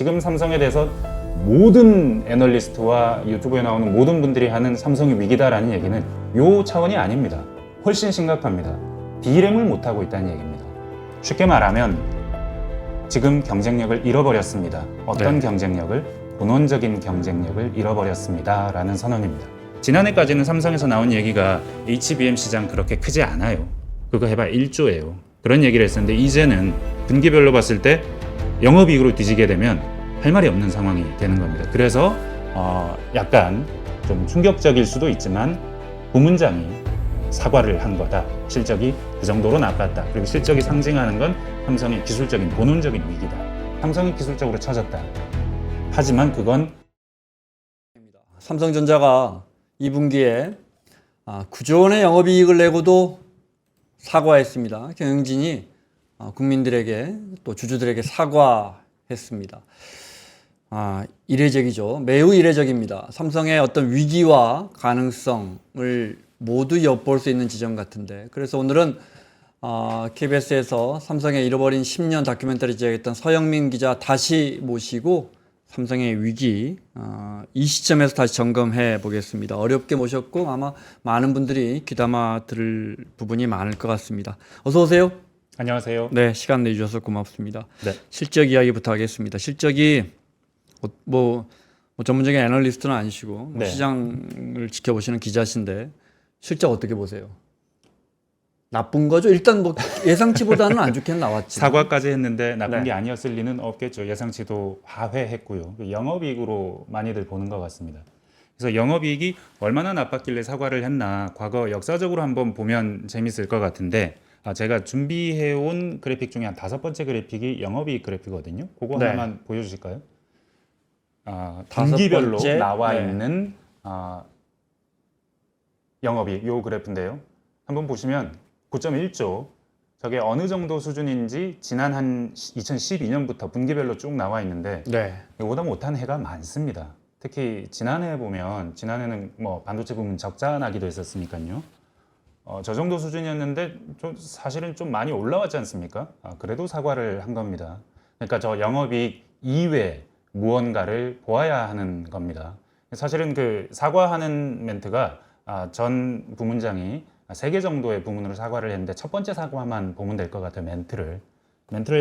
지금 삼성에 대해서 모든 애널리스트와 유튜브에 나오는 모든 분들이 하는 삼성이 위기다라는 얘기는 요 차원이 아닙니다. 훨씬 심각합니다. D램을 못하고 있다는 얘기입니다. 쉽게 말하면 지금 경쟁력을 잃어버렸습니다. 어떤 경쟁력을? 본원적인 경쟁력을 잃어버렸습니다 라는 선언입니다. 지난해까지는 삼성에서 나온 얘기가 HBM 시장 그렇게 크지 않아요. 그거 해봐 1조예요. 그런 얘기를 했었는데 이제는 분기별로 봤을 때 영업이익으로 뒤지게 되면 할 말이 없는 상황이 되는 겁니다. 그래서 약간 좀 충격적일 수도 있지만 부문장이 사과를 한 거다. 실적이 그 정도로 나빴다. 그리고 실적이 상징하는 건 삼성의 기술적인 본원적인 위기다. 삼성이 기술적으로 처졌다. 하지만 그건 삼성전자가 2분기에 9조 원의 영업이익을 내고도 사과했습니다. 경영진이 국민들에게 또 주주들에게 사과했습니다. 이례적이죠. 매우 이례적입니다. 삼성의 어떤 위기와 가능성을 모두 엿볼 수 있는 지점 같은데, 그래서 오늘은 KBS에서 삼성의 잃어버린 10년 다큐멘터리 제작했던 서영민 기자 다시 모시고 삼성의 위기 이 시점에서 다시 점검해 보겠습니다. 어렵게 모셨고 아마 많은 분들이 귀담아 들을 부분이 많을 것 같습니다. 어서 오세요. 안녕하세요. 네, 시간 내주셔서 고맙습니다. 네. 실적 이야기부터 하겠습니다. 실적이 뭐 전문적인 애널리스트는 아니시고 네. 시장을 지켜보시는 기자신데 실적 어떻게 보세요? 나쁜 거죠? 일단 뭐 예상치보다는 안 좋게 나왔지. 사과까지 했는데 나쁜 네. 게 아니었을 리는 없겠죠. 예상치도 하회했고요. 영업이익으로 많이들 보는 것 같습니다. 그래서 영업이익이 얼마나 나빴길래 사과를 했나 과거 역사적으로 한번 보면 재밌을 것 같은데 제가 준비해온 그래픽 중에 한 5번째 그래픽이 영업이익 그래픽이거든요. 그거 네. 하나만 보여주실까요? 분기별로 번째? 나와 네. 있는 영업이익 요 그래프인데요. 한번 보시면 9.1조 저게 어느 정도 수준인지 지난 한 2012년부터 분기별로 쭉 나와 있는데 네. 이거보다 못한 해가 많습니다. 특히 지난해 보면 지난해는 뭐 반도체 부문 적자 나기도 했었으니까요. 저 정도 수준이었는데 사실은 좀 많이 올라왔지 않습니까? 그래도 사과를 한 겁니다. 그러니까 저 영업이익 이외 무언가를 보아야 하는 겁니다. 사실은 그 사과하는 멘트가 전 부문장이 3개 정도의 부문으로 사과를 했는데 첫 번째 사과만 보면 될 것 같아요. 멘트를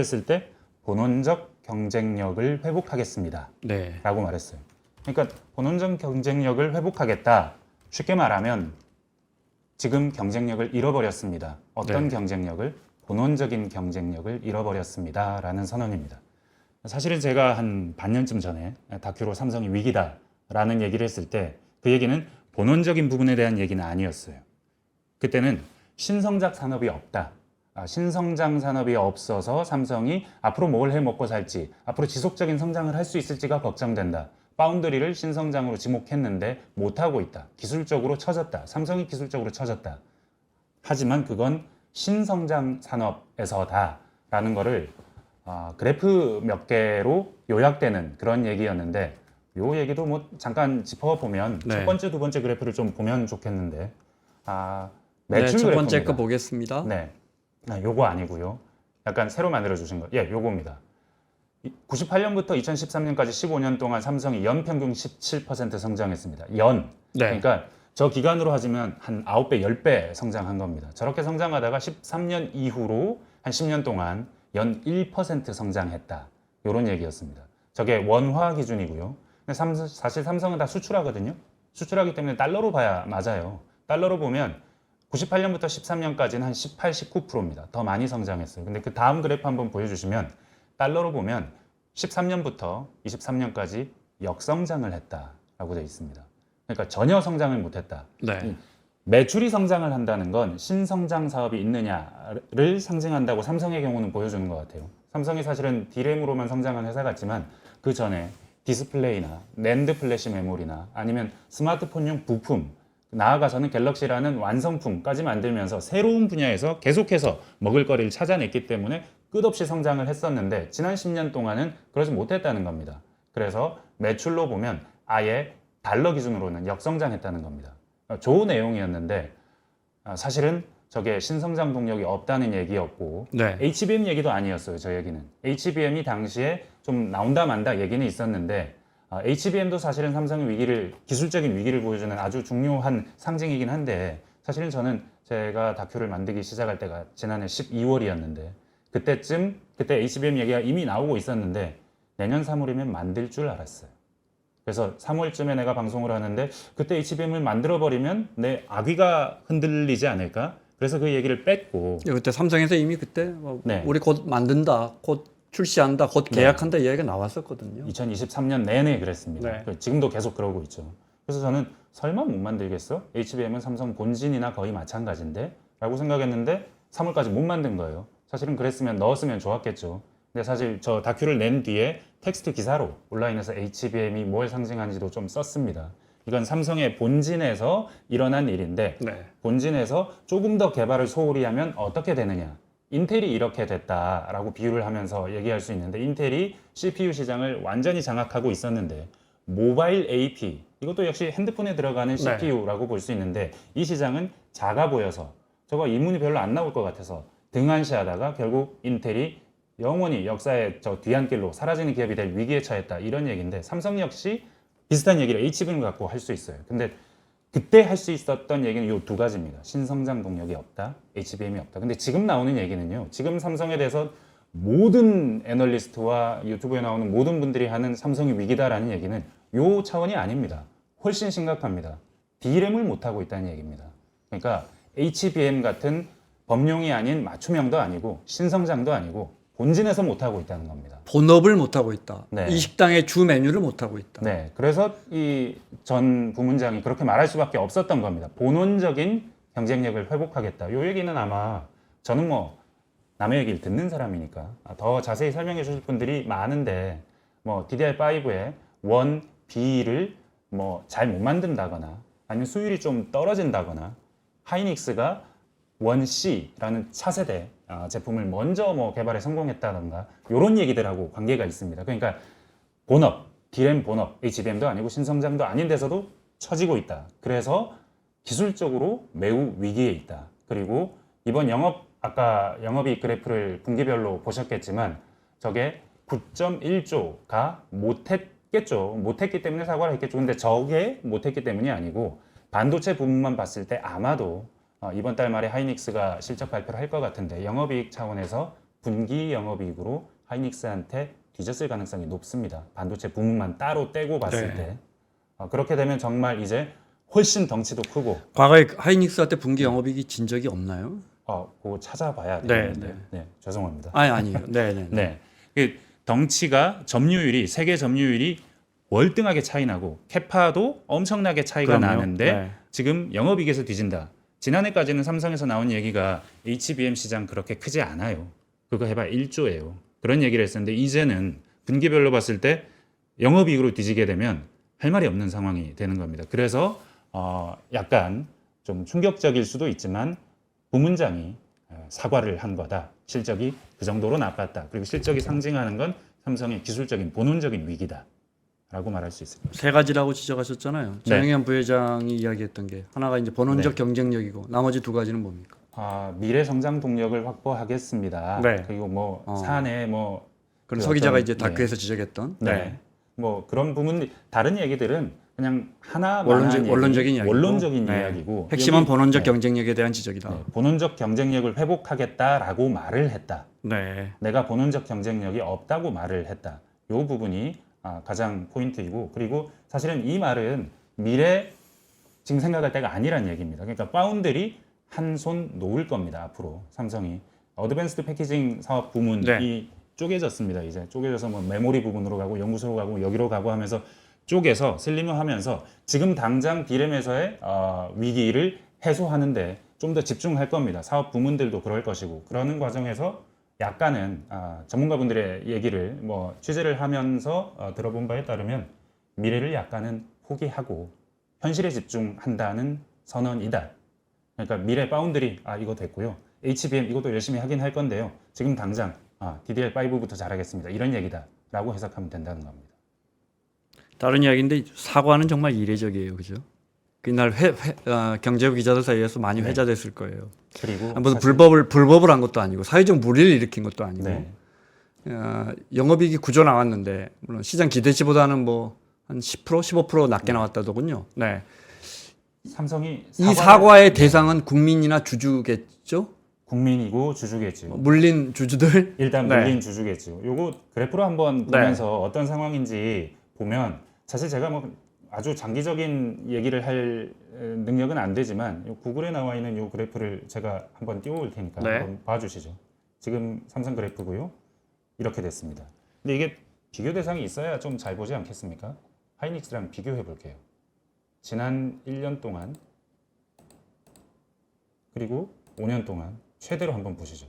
했을 때 본원적 경쟁력을 회복하겠습니다. 네. 라고 말했어요. 그러니까 본원적 경쟁력을 회복하겠다. 쉽게 말하면 지금 경쟁력을 잃어버렸습니다. 어떤 경쟁력을? 본원적인 경쟁력을 잃어버렸습니다. 라는 선언입니다. 사실은 제가 한 반년쯤 전에 다큐로 삼성이 위기다 라는 얘기를 했을 때 그 얘기는 본원적인 부분에 대한 얘기는 아니었어요. 그때는 신성장 산업이 없다. 신성장 산업이 없어서 삼성이 앞으로 뭘 해 먹고 살지, 앞으로 지속적인 성장을 할 수 있을지가 걱정된다. 파운드리를 신성장으로 지목했는데 못하고 있다. 기술적으로 처졌다. 삼성이 기술적으로 처졌다. 하지만 그건 신성장 산업에서다라는 거를 그래프 몇 개로 요약되는 그런 얘기였는데 요 얘기도 뭐 잠깐 짚어보면 네. 첫 번째, 두 번째 그래프를 좀 보면 좋겠는데 네, 매출 첫 번째 그래프입니다. 거 보겠습니다. 네, 요거 아니고요. 약간 새로 만들어 주신 거. 요겁니다. 98년부터 2013년까지 15년 동안 삼성이 연평균 17% 성장했습니다. 연. 네. 그러니까 저 기간으로 하지만 한 9배, 10배 성장한 겁니다. 저렇게 성장하다가 13년 이후로 한 10년 동안 연 1% 성장했다. 이런 얘기였습니다. 저게 원화 기준이고요. 근데 사실 삼성은 다 수출하거든요. 수출하기 때문에 달러로 봐야 맞아요. 달러로 보면 98년부터 13년까지는 한 18, 19%입니다. 더 많이 성장했어요. 근데 그 다음 그래프 한번 보여주시면 달러로 보면 13년부터 23년까지 역성장을 했다라고 되어 있습니다. 그러니까 전혀 성장을 못했다. 네. 매출이 성장을 한다는 건 신성장 사업이 있느냐를 상징한다고 삼성의 경우는 보여주는 것 같아요. 삼성이 사실은 D램으로만 성장한 회사 같지만 그 전에 디스플레이나 낸드 플래시 메모리나 아니면 스마트폰용 부품, 나아가서는 갤럭시라는 완성품까지 만들면서 새로운 분야에서 계속해서 먹을거리를 찾아냈기 때문에 끝없이 성장을 했었는데 지난 10년 동안은 그러지 못했다는 겁니다. 그래서 매출로 보면 아예 달러 기준으로는 역성장했다는 겁니다. 좋은 내용이었는데 사실은 저게 신성장 동력이 없다는 얘기였고 네. HBM 얘기도 아니었어요. 저 얘기는 HBM이 당시에 좀 나온다 만다 얘기는 있었는데 HBM도 사실은 삼성의 위기를 기술적인 위기를 보여주는 아주 중요한 상징이긴 한데 사실은 저는 제가 다큐를 만들기 시작할 때가 지난해 12월이었는데 그때 HBM 얘기가 이미 나오고 있었는데 내년 3월이면 만들 줄 알았어요. 그래서 3월쯤에 내가 방송을 하는데 그때 HBM을 만들어버리면 내 악귀가 흔들리지 않을까? 그래서 그 얘기를 뺐고 그때 삼성에서 이미 그때 뭐 네. 우리 곧 만든다, 곧 출시한다, 곧 계약한다 이야기가 나왔었거든요. 2023년 내내 그랬습니다. 네. 지금도 계속 그러고 있죠. 그래서 저는 설마 못 만들겠어? HBM은 삼성 본진이나 거의 마찬가지인데? 라고 생각했는데 3월까지 못 만든 거예요. 사실은 그랬으면 넣었으면 좋았겠죠. 근데 사실 저 다큐를 낸 뒤에 텍스트 기사로 온라인에서 HBM이 뭘 상징하는지도 좀 썼습니다. 이건 삼성의 본진에서 일어난 일인데 네. 본진에서 조금 더 개발을 소홀히 하면 어떻게 되느냐. 인텔이 이렇게 됐다라고 비유를 하면서 얘기할 수 있는데 인텔이 CPU 시장을 완전히 장악하고 있었는데 모바일 AP 이것도 역시 핸드폰에 들어가는 CPU라고 볼 수 있는데 이 시장은 작아 보여서 저거 이문이 별로 안 나올 것 같아서 등한시하다가 결국 인텔이 영원히 역사의 저 뒤안길로 사라지는 기업이 될 위기에 처했다 이런 얘기인데 삼성 역시 비슷한 얘기를 HBM을 갖고 할 수 있어요. 근데 그때 할 수 있었던 얘기는 이 두 가지입니다. 신성장 동력이 없다, HBM이 없다. 근데 지금 나오는 얘기는요. 지금 삼성에 대해서 모든 애널리스트와 유튜브에 나오는 모든 분들이 하는 삼성이 위기다라는 얘기는 이 차원이 아닙니다. 훨씬 심각합니다. D램을 못하고 있다는 얘기입니다. 그러니까 HBM 같은 범용이 아닌 맞춤형도 아니고 신성장도 아니고 본진에서 못하고 있다는 겁니다. 본업을 못하고 있다. 네. 이 식당의 주 메뉴를 못하고 있다. 네, 그래서 이 전 부문장이 그렇게 말할 수밖에 없었던 겁니다. 본원적인 경쟁력을 회복하겠다. 요 얘기는 아마 저는 뭐 남의 얘기를 듣는 사람이니까 더 자세히 설명해 주실 분들이 많은데 뭐 DDR5의 1B를 뭐 잘 못 만든다거나 아니면 수율이 좀 떨어진다거나 하이닉스가 1C라는 차세대 제품을 먼저 뭐 개발에 성공했다던가 이런 얘기들하고 관계가 있습니다. 그러니까 본업, D램 본업, HBM도 아니고 신성장도 아닌 데서도 처지고 있다. 그래서 기술적으로 매우 위기에 있다. 그리고 이번 아까 영업이익 그래프를 분기별로 보셨겠지만 저게 9.1조가 못했겠죠. 못했기 때문에 사과를 했겠죠. 근데 저게 못했기 때문이 아니고 반도체 부분만 봤을 때 아마도 이번 달 말에 하이닉스가 실적 발표를 할 것 같은데 영업이익 차원에서 분기 영업이익으로 하이닉스한테 뒤졌을 가능성이 높습니다. 반도체 부문만 따로 떼고 봤을 네. 때 그렇게 되면 정말 이제 훨씬 덩치도 크고 과거에 하이닉스한테 분기 영업이익이 진 적이 없나요? 그거 찾아봐야 네, 되는데 네, 죄송합니다. 아니에요. 네. 네, 그 덩치가 점유율이 세계 점유율이 월등하게 차이 나고 캐파도 엄청나게 차이가 그럼요. 나는데 네. 지금 영업이익에서 뒤진다. 지난해까지는 삼성에서 나온 얘기가 HBM 시장 그렇게 크지 않아요. 그거 해봐 1조예요. 그런 얘기를 했었는데 이제는 분기별로 봤을 때 영업이익으로 뒤지게 되면 할 말이 없는 상황이 되는 겁니다. 그래서 약간 좀 충격적일 수도 있지만 부문장이 사과를 한 거다. 실적이 그 정도로 나빴다. 그리고 실적이 상징하는 건 삼성의 기술적인 본원적인 위기다. 라고 말할 수 있습니다. 세 가지라고 지적하셨잖아요. 네. 정영현 부회장이 이야기했던 게 하나가 이제 본원적 경쟁력이고 나머지 두 가지는 뭡니까? 미래 성장 동력을 확보하겠습니다. 네. 그리고 뭐 사내 뭐 그런 그 서 기자가 어떤- 이제 다큐에서 지적했던 네. 뭐 그런 부분 다른 얘기들은 그냥 하나만한 원론적인 이야기고. 원론적인 네. 이야기고 핵심은 여기- 본원적 네. 경쟁력에 대한 지적이다. 네. 본원적 경쟁력을 회복하겠다라고 말을 했다. 네. 내가 본원적 경쟁력이 없다고 말을 했다. 이 부분이 가장 포인트이고 그리고 사실은 이 말은 미래 지금 생각할 때가 아니란 얘기입니다. 그러니까 파운드리 한 손 놓을 겁니다. 앞으로 삼성이 어드밴스드 패키징 사업 부문이 네. 쪼개졌습니다. 이제 쪼개져서 뭐 메모리 부분으로 가고 연구소로 가고 여기로 가고 하면서 쪼개서 슬림화하면서 지금 당장 D램에서의 위기를 해소하는데 좀 더 집중할 겁니다. 사업 부문들도 그럴 것이고 그러는 과정에서 약간은 전문가분들의 얘기를 뭐 취재를 하면서 들어본 바에 따르면 미래를 약간은 포기하고 현실에 집중한다는 선언이다. 그러니까 미래 파운드리 이거 됐고요. HBM 이것도 열심히 하긴 할 건데요. 지금 당장 DDR5부터 잘하겠습니다. 이런 얘기다라고 해석하면 된다는 겁니다. 다른 이야기인데 사과는 정말 이례적이에요, 그죠? 그날 경제부 기자들 사이에서 많이 회자됐을 거예요. 그리고 무슨 사실- 불법을 한 것도 아니고 사회적 물의를 일으킨 것도 아니고 네. 영업이익이 9조 나왔는데 물론 시장 기대치보다는 뭐 한 10%, 15% 낮게 나왔다더군요. 네. 삼성이 이 사과의 대상은 국민이나 주주겠죠? 국민이고 주주겠죠. 물린 주주들. 일단 네. 물린 주주겠죠. 요거 그래프로 한번 보면서 어떤 상황인지 보면 사실 제가 뭐 아주 장기적인 얘기를 할 능력은 안 되지만 요 구글에 나와 있는 요 그래프를 제가 한번 띄워올 테니까 네. 한번 봐주시죠. 지금 삼성 그래프고요. 이렇게 됐습니다. 근데 이게 비교 대상이 있어야 좀 잘 보지 않겠습니까? 하이닉스랑 비교해 볼게요. 지난 1년 동안 그리고 5년 동안 최대로 한번 보시죠.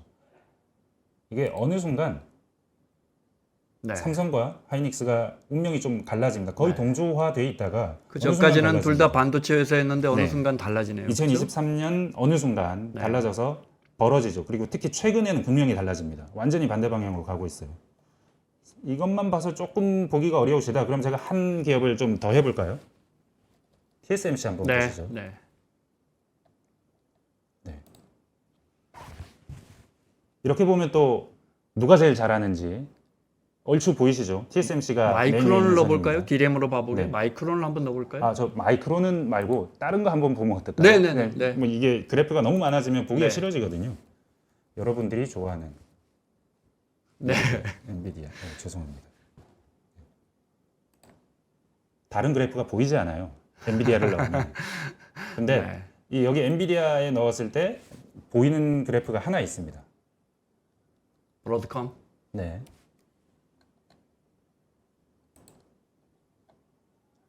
이게 어느 순간 네. 삼성과 하이닉스가 운명이 좀 갈라집니다. 거의 동조화돼 있다가 그 어느 순간 전까지는 둘 다 달라집니다. 반도체 회사였는데 어느 네. 순간 달라지네요. 2023년 어느 순간 네. 달라져서 벌어지죠. 그리고 특히 최근에는 분명히 달라집니다. 완전히 반대 방향으로 가고 있어요. 이것만 봐서 조금 보기가 어려우시다. 그럼 제가 한 기업을 좀 더 해볼까요? TSMC 한번 네. 보시죠. 네. 이렇게 보면 또 누가 제일 잘하는지 얼추 보이시죠? TSMC가 마이크론을 넣어볼까요? 디램으로 봐보게. 네. 마이크론을 한번 넣어볼까요? 아, 저 마이크론은 말고 다른 거 한번 보면 어떨까요? 네네네. 네. 뭐 이게 그래프가 너무 많아지면 보기가 네. 싫어지거든요. 여러분들이 좋아하는 네. 엔비디아. 죄송합니다. 다른 그래프가 보이지 않아요. 엔비디아를 넣으면. 근데 네. 이 여기 엔비디아에 넣었을 때 보이는 그래프가 하나 있습니다. 브로드컴. 네.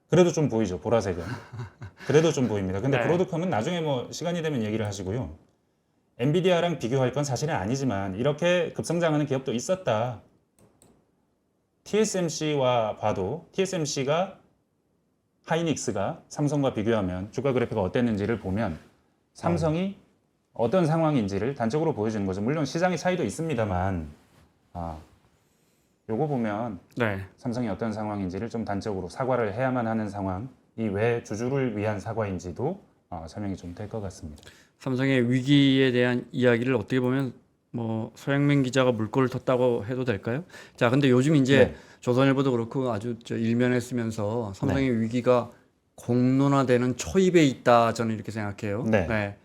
그래도 좀 보이죠, 보라색은. 그래도 좀 보입니다. 근데 네. 브로드컴은 나중에 뭐 시간이 되면 얘기를 하시고요. 엔비디아랑 비교할 건 사실은 아니지만 이렇게 급성장하는 기업도 있었다. TSMC와 봐도 TSMC가 하이닉스가 삼성과 비교하면 주가 그래프가 어땠는지를 보면 삼성이 어떤 상황인지를 단적으로 보여주는 거죠. 물론 시장의 차이도 있습니다만 요거 보면 네. 삼성이 어떤 상황인지를 좀 단적으로 사과를 해야만 하는 상황이 왜 주주를 위한 사과인지도 설명이 좀 될 것 같습니다. 삼성의 위기에 대한 이야기를 어떻게 보면 뭐 서영민 기자가 물꼬를 텄다고 해도 될까요? 자, 근데 요즘 이제 네. 조선일보도 그렇고 아주 일면에 쓰면서 삼성의 위기가 공론화되는 초입에 있다 저는 이렇게 생각해요. 네.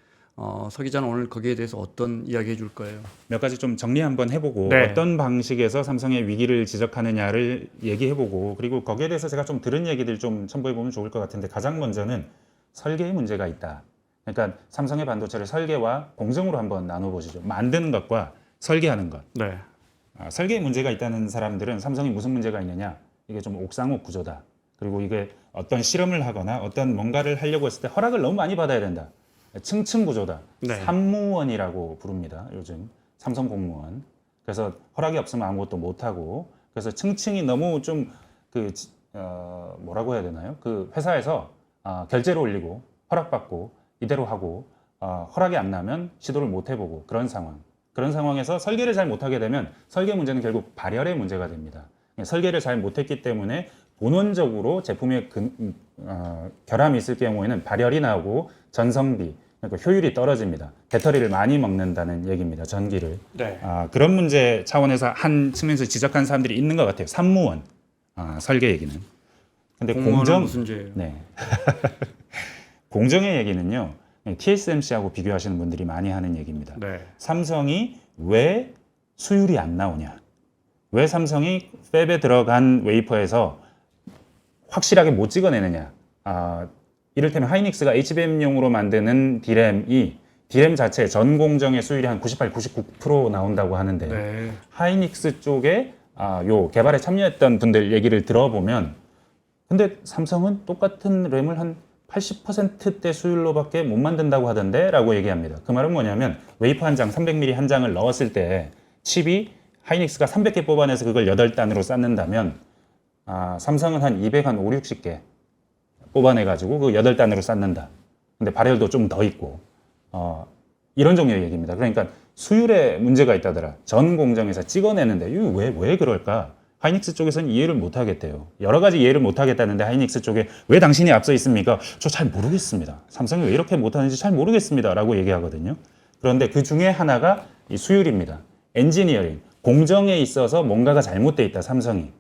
서 기자는 오늘 거기에 대해서 어떤 이야기 해줄 거예요? 몇 가지 좀 정리 한번 해보고 네. 어떤 방식에서 삼성의 위기를 지적하느냐를 얘기해보고 그리고 거기에 대해서 제가 좀 들은 얘기들 좀 첨부해보면 좋을 것 같은데 가장 먼저는 설계에 문제가 있다. 그러니까 삼성의 반도체를 설계와 공정으로 한번 나눠보시죠. 만드는 것과 설계하는 것. 네. 설계에 문제가 있다는 사람들은 삼성이 무슨 문제가 있느냐? 이게 좀 옥상옥 구조다. 그리고 이게 어떤 실험을 하거나 어떤 뭔가를 하려고 했을 때 허락을 너무 많이 받아야 된다. 층층 구조다. 네. 산무원이라고 부릅니다. 요즘 삼성 공무원. 그래서 허락이 없으면 아무것도 못 하고. 그래서 층층이 너무 좀 뭐라고 해야 되나요? 그 회사에서 결제를 올리고 허락받고 이대로 하고 허락이 안 나면 시도를 못 해보고 그런 상황. 그런 상황에서 설계를 잘 못하게 되면 설계 문제는 결국 발열의 문제가 됩니다. 설계를 잘 못했기 때문에 본원적으로 제품에 결함이 있을 경우에는 발열이 나오고 전성비, 그러니까 효율이 떨어집니다. 배터리를 많이 먹는다는 얘기입니다. 전기를. 네. 그런 문제 차원에서 한 측면에서 지적한 사람들이 있는 것 같아요. 산무원 설계 얘기는. 근데 공무원은 무슨 죄예요? 네. 공정의 얘기는요. TSMC하고 비교하시는 분들이 많이 하는 얘기입니다. 네. 삼성이 왜 수율이 안 나오냐? 왜 삼성이 팹에 들어간 웨이퍼에서 확실하게 못 찍어내느냐? 이를테면 하이닉스가 HBM용으로 만드는 디램 자체 전 공정의 수율이 한 98, 99% 나온다고 하는데 네. 하이닉스 쪽에 요 개발에 참여했던 분들 얘기를 들어보면 근데 삼성은 똑같은 램을 한 80%대 수율로밖에 못 만든다고 하던데 라고 얘기합니다. 그 말은 뭐냐면 웨이퍼 한 장, 300mm 한 장을 넣었을 때 칩이 하이닉스가 300개 뽑아내서 그걸 8단으로 쌓는다면 삼성은 한 200, 한 5, 60개 뽑아내가지고 그 8단으로 쌓는다. 근데 발열도 좀 더 있고 이런 종류의 얘기입니다. 그러니까 수율에 문제가 있다더라. 전 공정에서 찍어내는데 이거 왜 그럴까? 하이닉스 쪽에서는 이해를 못 하겠대요. 여러 가지 이해를 못 하겠다는데 하이닉스 쪽에 왜 당신이 앞서 있습니까? 저 잘 모르겠습니다. 삼성이 왜 이렇게 못하는지 잘 모르겠습니다. 라고 얘기하거든요. 그런데 그 중에 하나가 이 수율입니다. 엔지니어링, 공정에 있어서 뭔가가 잘못돼 있다, 삼성이.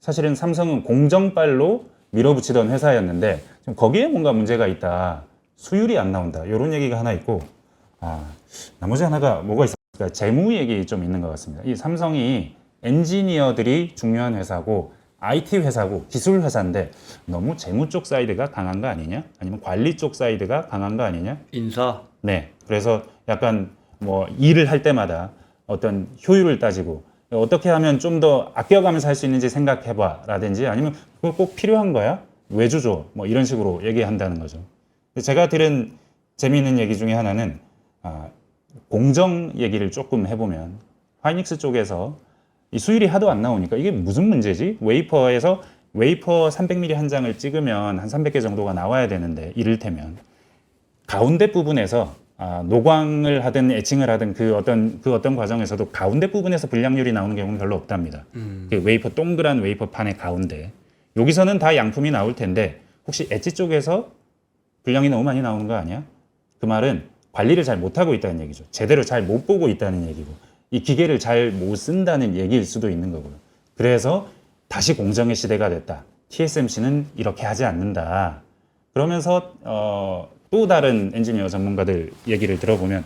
사실은 삼성은 공정빨로 밀어붙이던 회사였는데 지금 거기에 뭔가 문제가 있다. 수율이 안 나온다. 이런 얘기가 하나 있고 나머지 하나가 뭐가 있을까? 재무 얘기 좀 있는 것 같습니다. 이 삼성이 엔지니어들이 중요한 회사고 IT 회사고 기술 회사인데 너무 재무 쪽 사이드가 강한 거 아니냐? 아니면 관리 쪽 사이드가 강한 거 아니냐? 인사. 네. 그래서 약간 뭐 일을 할 때마다 어떤 효율을 따지고 어떻게 하면 좀 더 아껴가면서 할 수 있는지 생각해봐 라든지 아니면 그거 꼭 필요한 거야? 왜 주죠? 뭐 이런 식으로 얘기한다는 거죠. 제가 들은 재미있는 얘기 중에 하나는 공정 얘기를 조금 해보면 하이닉스 쪽에서 이 수율이 하도 안 나오니까 이게 무슨 문제지? 웨이퍼에서 웨이퍼 300mm 한 장을 찍으면 한 300개 정도가 나와야 되는데 이를테면 가운데 부분에서 노광을 하든 에칭을 하든 그 어떤 과정에서도 가운데 부분에서 불량률이 나오는 경우는 별로 없답니다. 그 웨이퍼 동그란 웨이퍼 판의 가운데 여기서는 다 양품이 나올 텐데 혹시 엣지 쪽에서 불량이 너무 많이 나오는 거 아니야? 그 말은 관리를 잘 못하고 있다는 얘기죠. 제대로 잘 못 보고 있다는 얘기고 이 기계를 잘 못 쓴다는 얘기일 수도 있는 거고요. 그래서 다시 공정의 시대가 됐다. TSMC는 이렇게 하지 않는다. 그러면서 또 다른 엔지니어 전문가들 얘기를 들어보면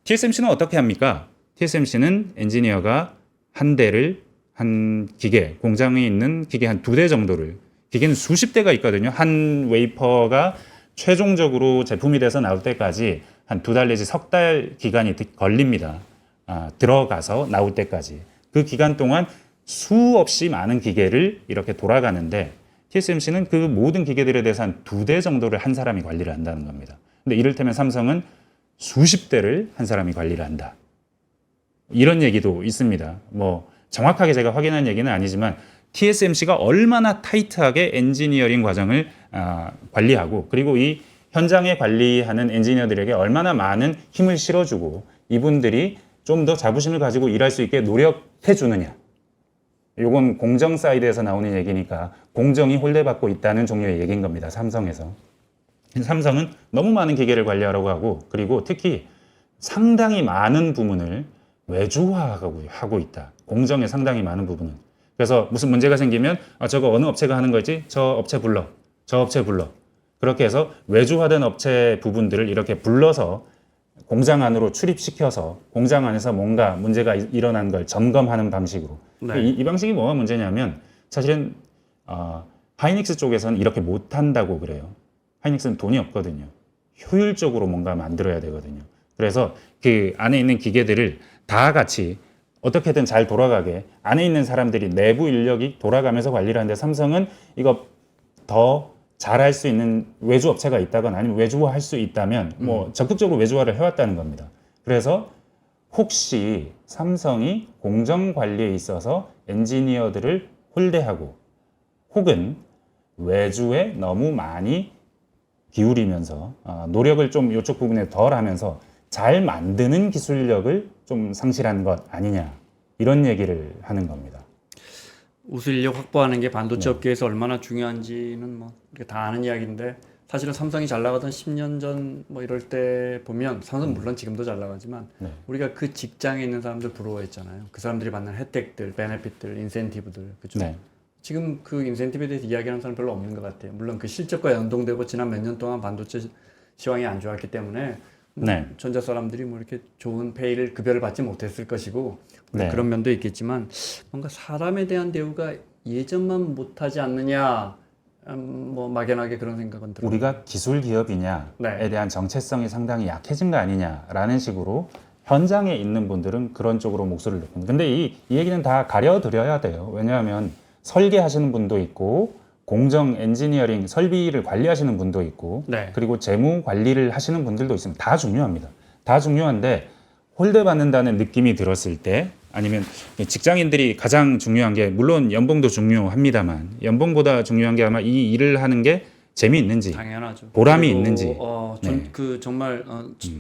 TSMC는 어떻게 합니까? TSMC는 엔지니어가 한 기계, 공장에 있는 기계 한 2대 정도를, 기계는 수십 대가 있거든요. 한 웨이퍼가 최종적으로 제품이 돼서 나올 때까지 한 2달 내지 3달 기간이 걸립니다. 들어가서 나올 때까지. 그 기간 동안 수없이 많은 기계를 이렇게 돌아가는데 TSMC는 그 모든 기계들에 대해서 한 2대 정도를 한 사람이 관리를 한다는 겁니다. 근데 이를테면 삼성은 수십 대를 한 사람이 관리를 한다. 이런 얘기도 있습니다. 뭐 정확하게 제가 확인한 얘기는 아니지만 TSMC가 얼마나 타이트하게 엔지니어링 과정을 관리하고 그리고 이 현장에 관리하는 엔지니어들에게 얼마나 많은 힘을 실어주고 이분들이 좀 더 자부심을 가지고 일할 수 있게 노력해 주느냐. 요건 공정 사이드에서 나오는 얘기니까 공정이 홀대받고 있다는 종류의 얘기인 겁니다. 삼성에서. 삼성은 너무 많은 기계를 관리하려고 하고 그리고 특히 상당히 많은 부분을 외주화하고 있다. 공정의 상당히 많은 부분은. 그래서 무슨 문제가 생기면 저거 어느 업체가 하는 거지? 저 업체 불러. 저 업체 불러. 그렇게 해서 외주화된 업체 부분들을 이렇게 불러서 공장 안으로 출입시켜서 공장 안에서 뭔가 문제가 일어난 걸 점검하는 방식으로. 네. 이 방식이 뭐가 문제냐면 사실은 하이닉스 쪽에서는 이렇게 못한다고 그래요. 하이닉스는 돈이 없거든요. 효율적으로 뭔가 만들어야 되거든요. 그래서 그 안에 있는 기계들을 다 같이 어떻게든 잘 돌아가게 안에 있는 사람들이 내부 인력이 돌아가면서 관리를 하는데 삼성은 이거 더 잘할 수 있는 외주 업체가 있다거나 아니면 외주화 할 수 있다면 뭐 적극적으로 외주화를 해왔다는 겁니다. 그래서 혹시 삼성이 공정 관리에 있어서 엔지니어들을 홀대하고 혹은 외주에 너무 많이 기울이면서 노력을 좀 이쪽 부분에 덜 하면서 잘 만드는 기술력을 좀 상실한 것 아니냐 이런 얘기를 하는 겁니다. 우수 인력 확보하는 게 반도체 업계에서 얼마나 중요한지는 뭐 이렇게 다 아는 이야기인데 사실은 삼성이 잘 나가던 10년 전 뭐 이럴 때 보면 삼성 물론 지금도 잘 나가지만 우리가 그 직장에 있는 사람들 부러워했잖아요. 그 사람들이 받는 혜택들, 베네핏들, 인센티브들 그죠? 네. 지금 그 인센티브에 대해서 이야기하는 사람 별로 없는 것 같아요. 물론 그 실적과 연동되고 지난 몇 년 동안 반도체 시황이 안 좋았기 때문에 네. 전자 사람들이 뭐 이렇게 좋은 페이를 급여를 받지 못했을 것이고 네. 그런 면도 있겠지만 뭔가 사람에 대한 대우가 예전만 못하지 않느냐 뭐 막연하게 그런 생각은 들어요. 우리가 기술 기업이냐에 네. 대한 정체성이 상당히 약해진 거 아니냐라는 식으로 현장에 있는 분들은 그런 쪽으로 목소리를 높입니다. 근데 이 얘기는 다 가려드려야 돼요. 왜냐하면 설계하시는 분도 있고 공정 엔지니어링 설비를 관리하시는 분도 있고 네. 그리고 재무 관리를 하시는 분들도 있습니다. 다 중요합니다. 다 중요한데 홀대받는다는 느낌이 들었을 때 아니면 직장인들이 가장 중요한 게 물론 연봉도 중요합니다만 연봉보다 중요한 게 아마 이 일을 하는 게 재미있는지 당연하죠. 보람이 그리고, 있는지 네. 그 정말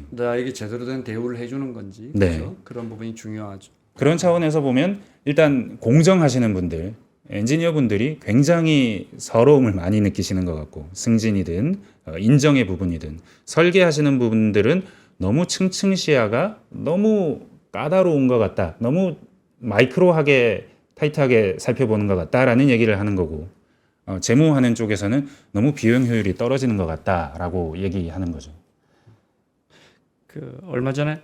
나에게 제대로 된 대우를 해주는 건지 네. 그렇죠? 그런 부분이 중요하죠. 그런 차원에서 보면 일단 공정하시는 분들 엔지니어 분들이 굉장히 서러움을 많이 느끼시는 것 같고 승진이든 인정의 부분이든 설계하시는 분들은 너무 층층 시야가 너무 까다로운 것 같다. 너무 마이크로하게 타이트하게 살펴보는 것 같다라는 얘기를 하는 거고 재무하는 쪽에서는 너무 비용 효율이 떨어지는 것 같다라고 얘기하는 거죠. 그 얼마 전에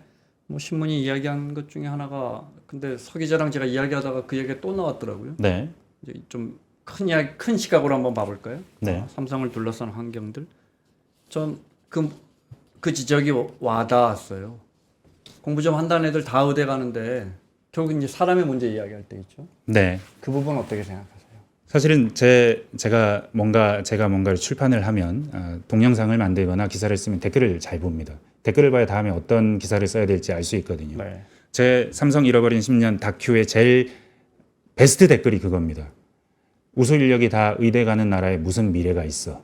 뭐 신문이 이야기한 것 중에 하나가 근데 서 기자랑 제가 이야기하다가 그 얘기가 또 나왔더라고요. 네, 이제 좀 큰 이야기, 큰 시각으로 한번 봐볼까요? 네. 삼성을 둘러싼 환경들. 전 그 지적이 와닿았어요. 공부 좀 한다는 애들 다 의대 가는데 결국 이제 사람의 문제 이야기할 때 있죠. 네. 그 부분 어떻게 생각하세요? 사실은 제가 뭔가를 출판을 하면 동영상을 만들거나 기사를 쓰면 댓글을 잘 봅니다. 댓글을 봐야 다음에 어떤 기사를 써야 될지 알 수 있거든요. 네. 제 삼성 잃어버린 10년 다큐의 제일 베스트 댓글이 그겁니다. 우수 인력이 다 의대 가는 나라에 무슨 미래가 있어.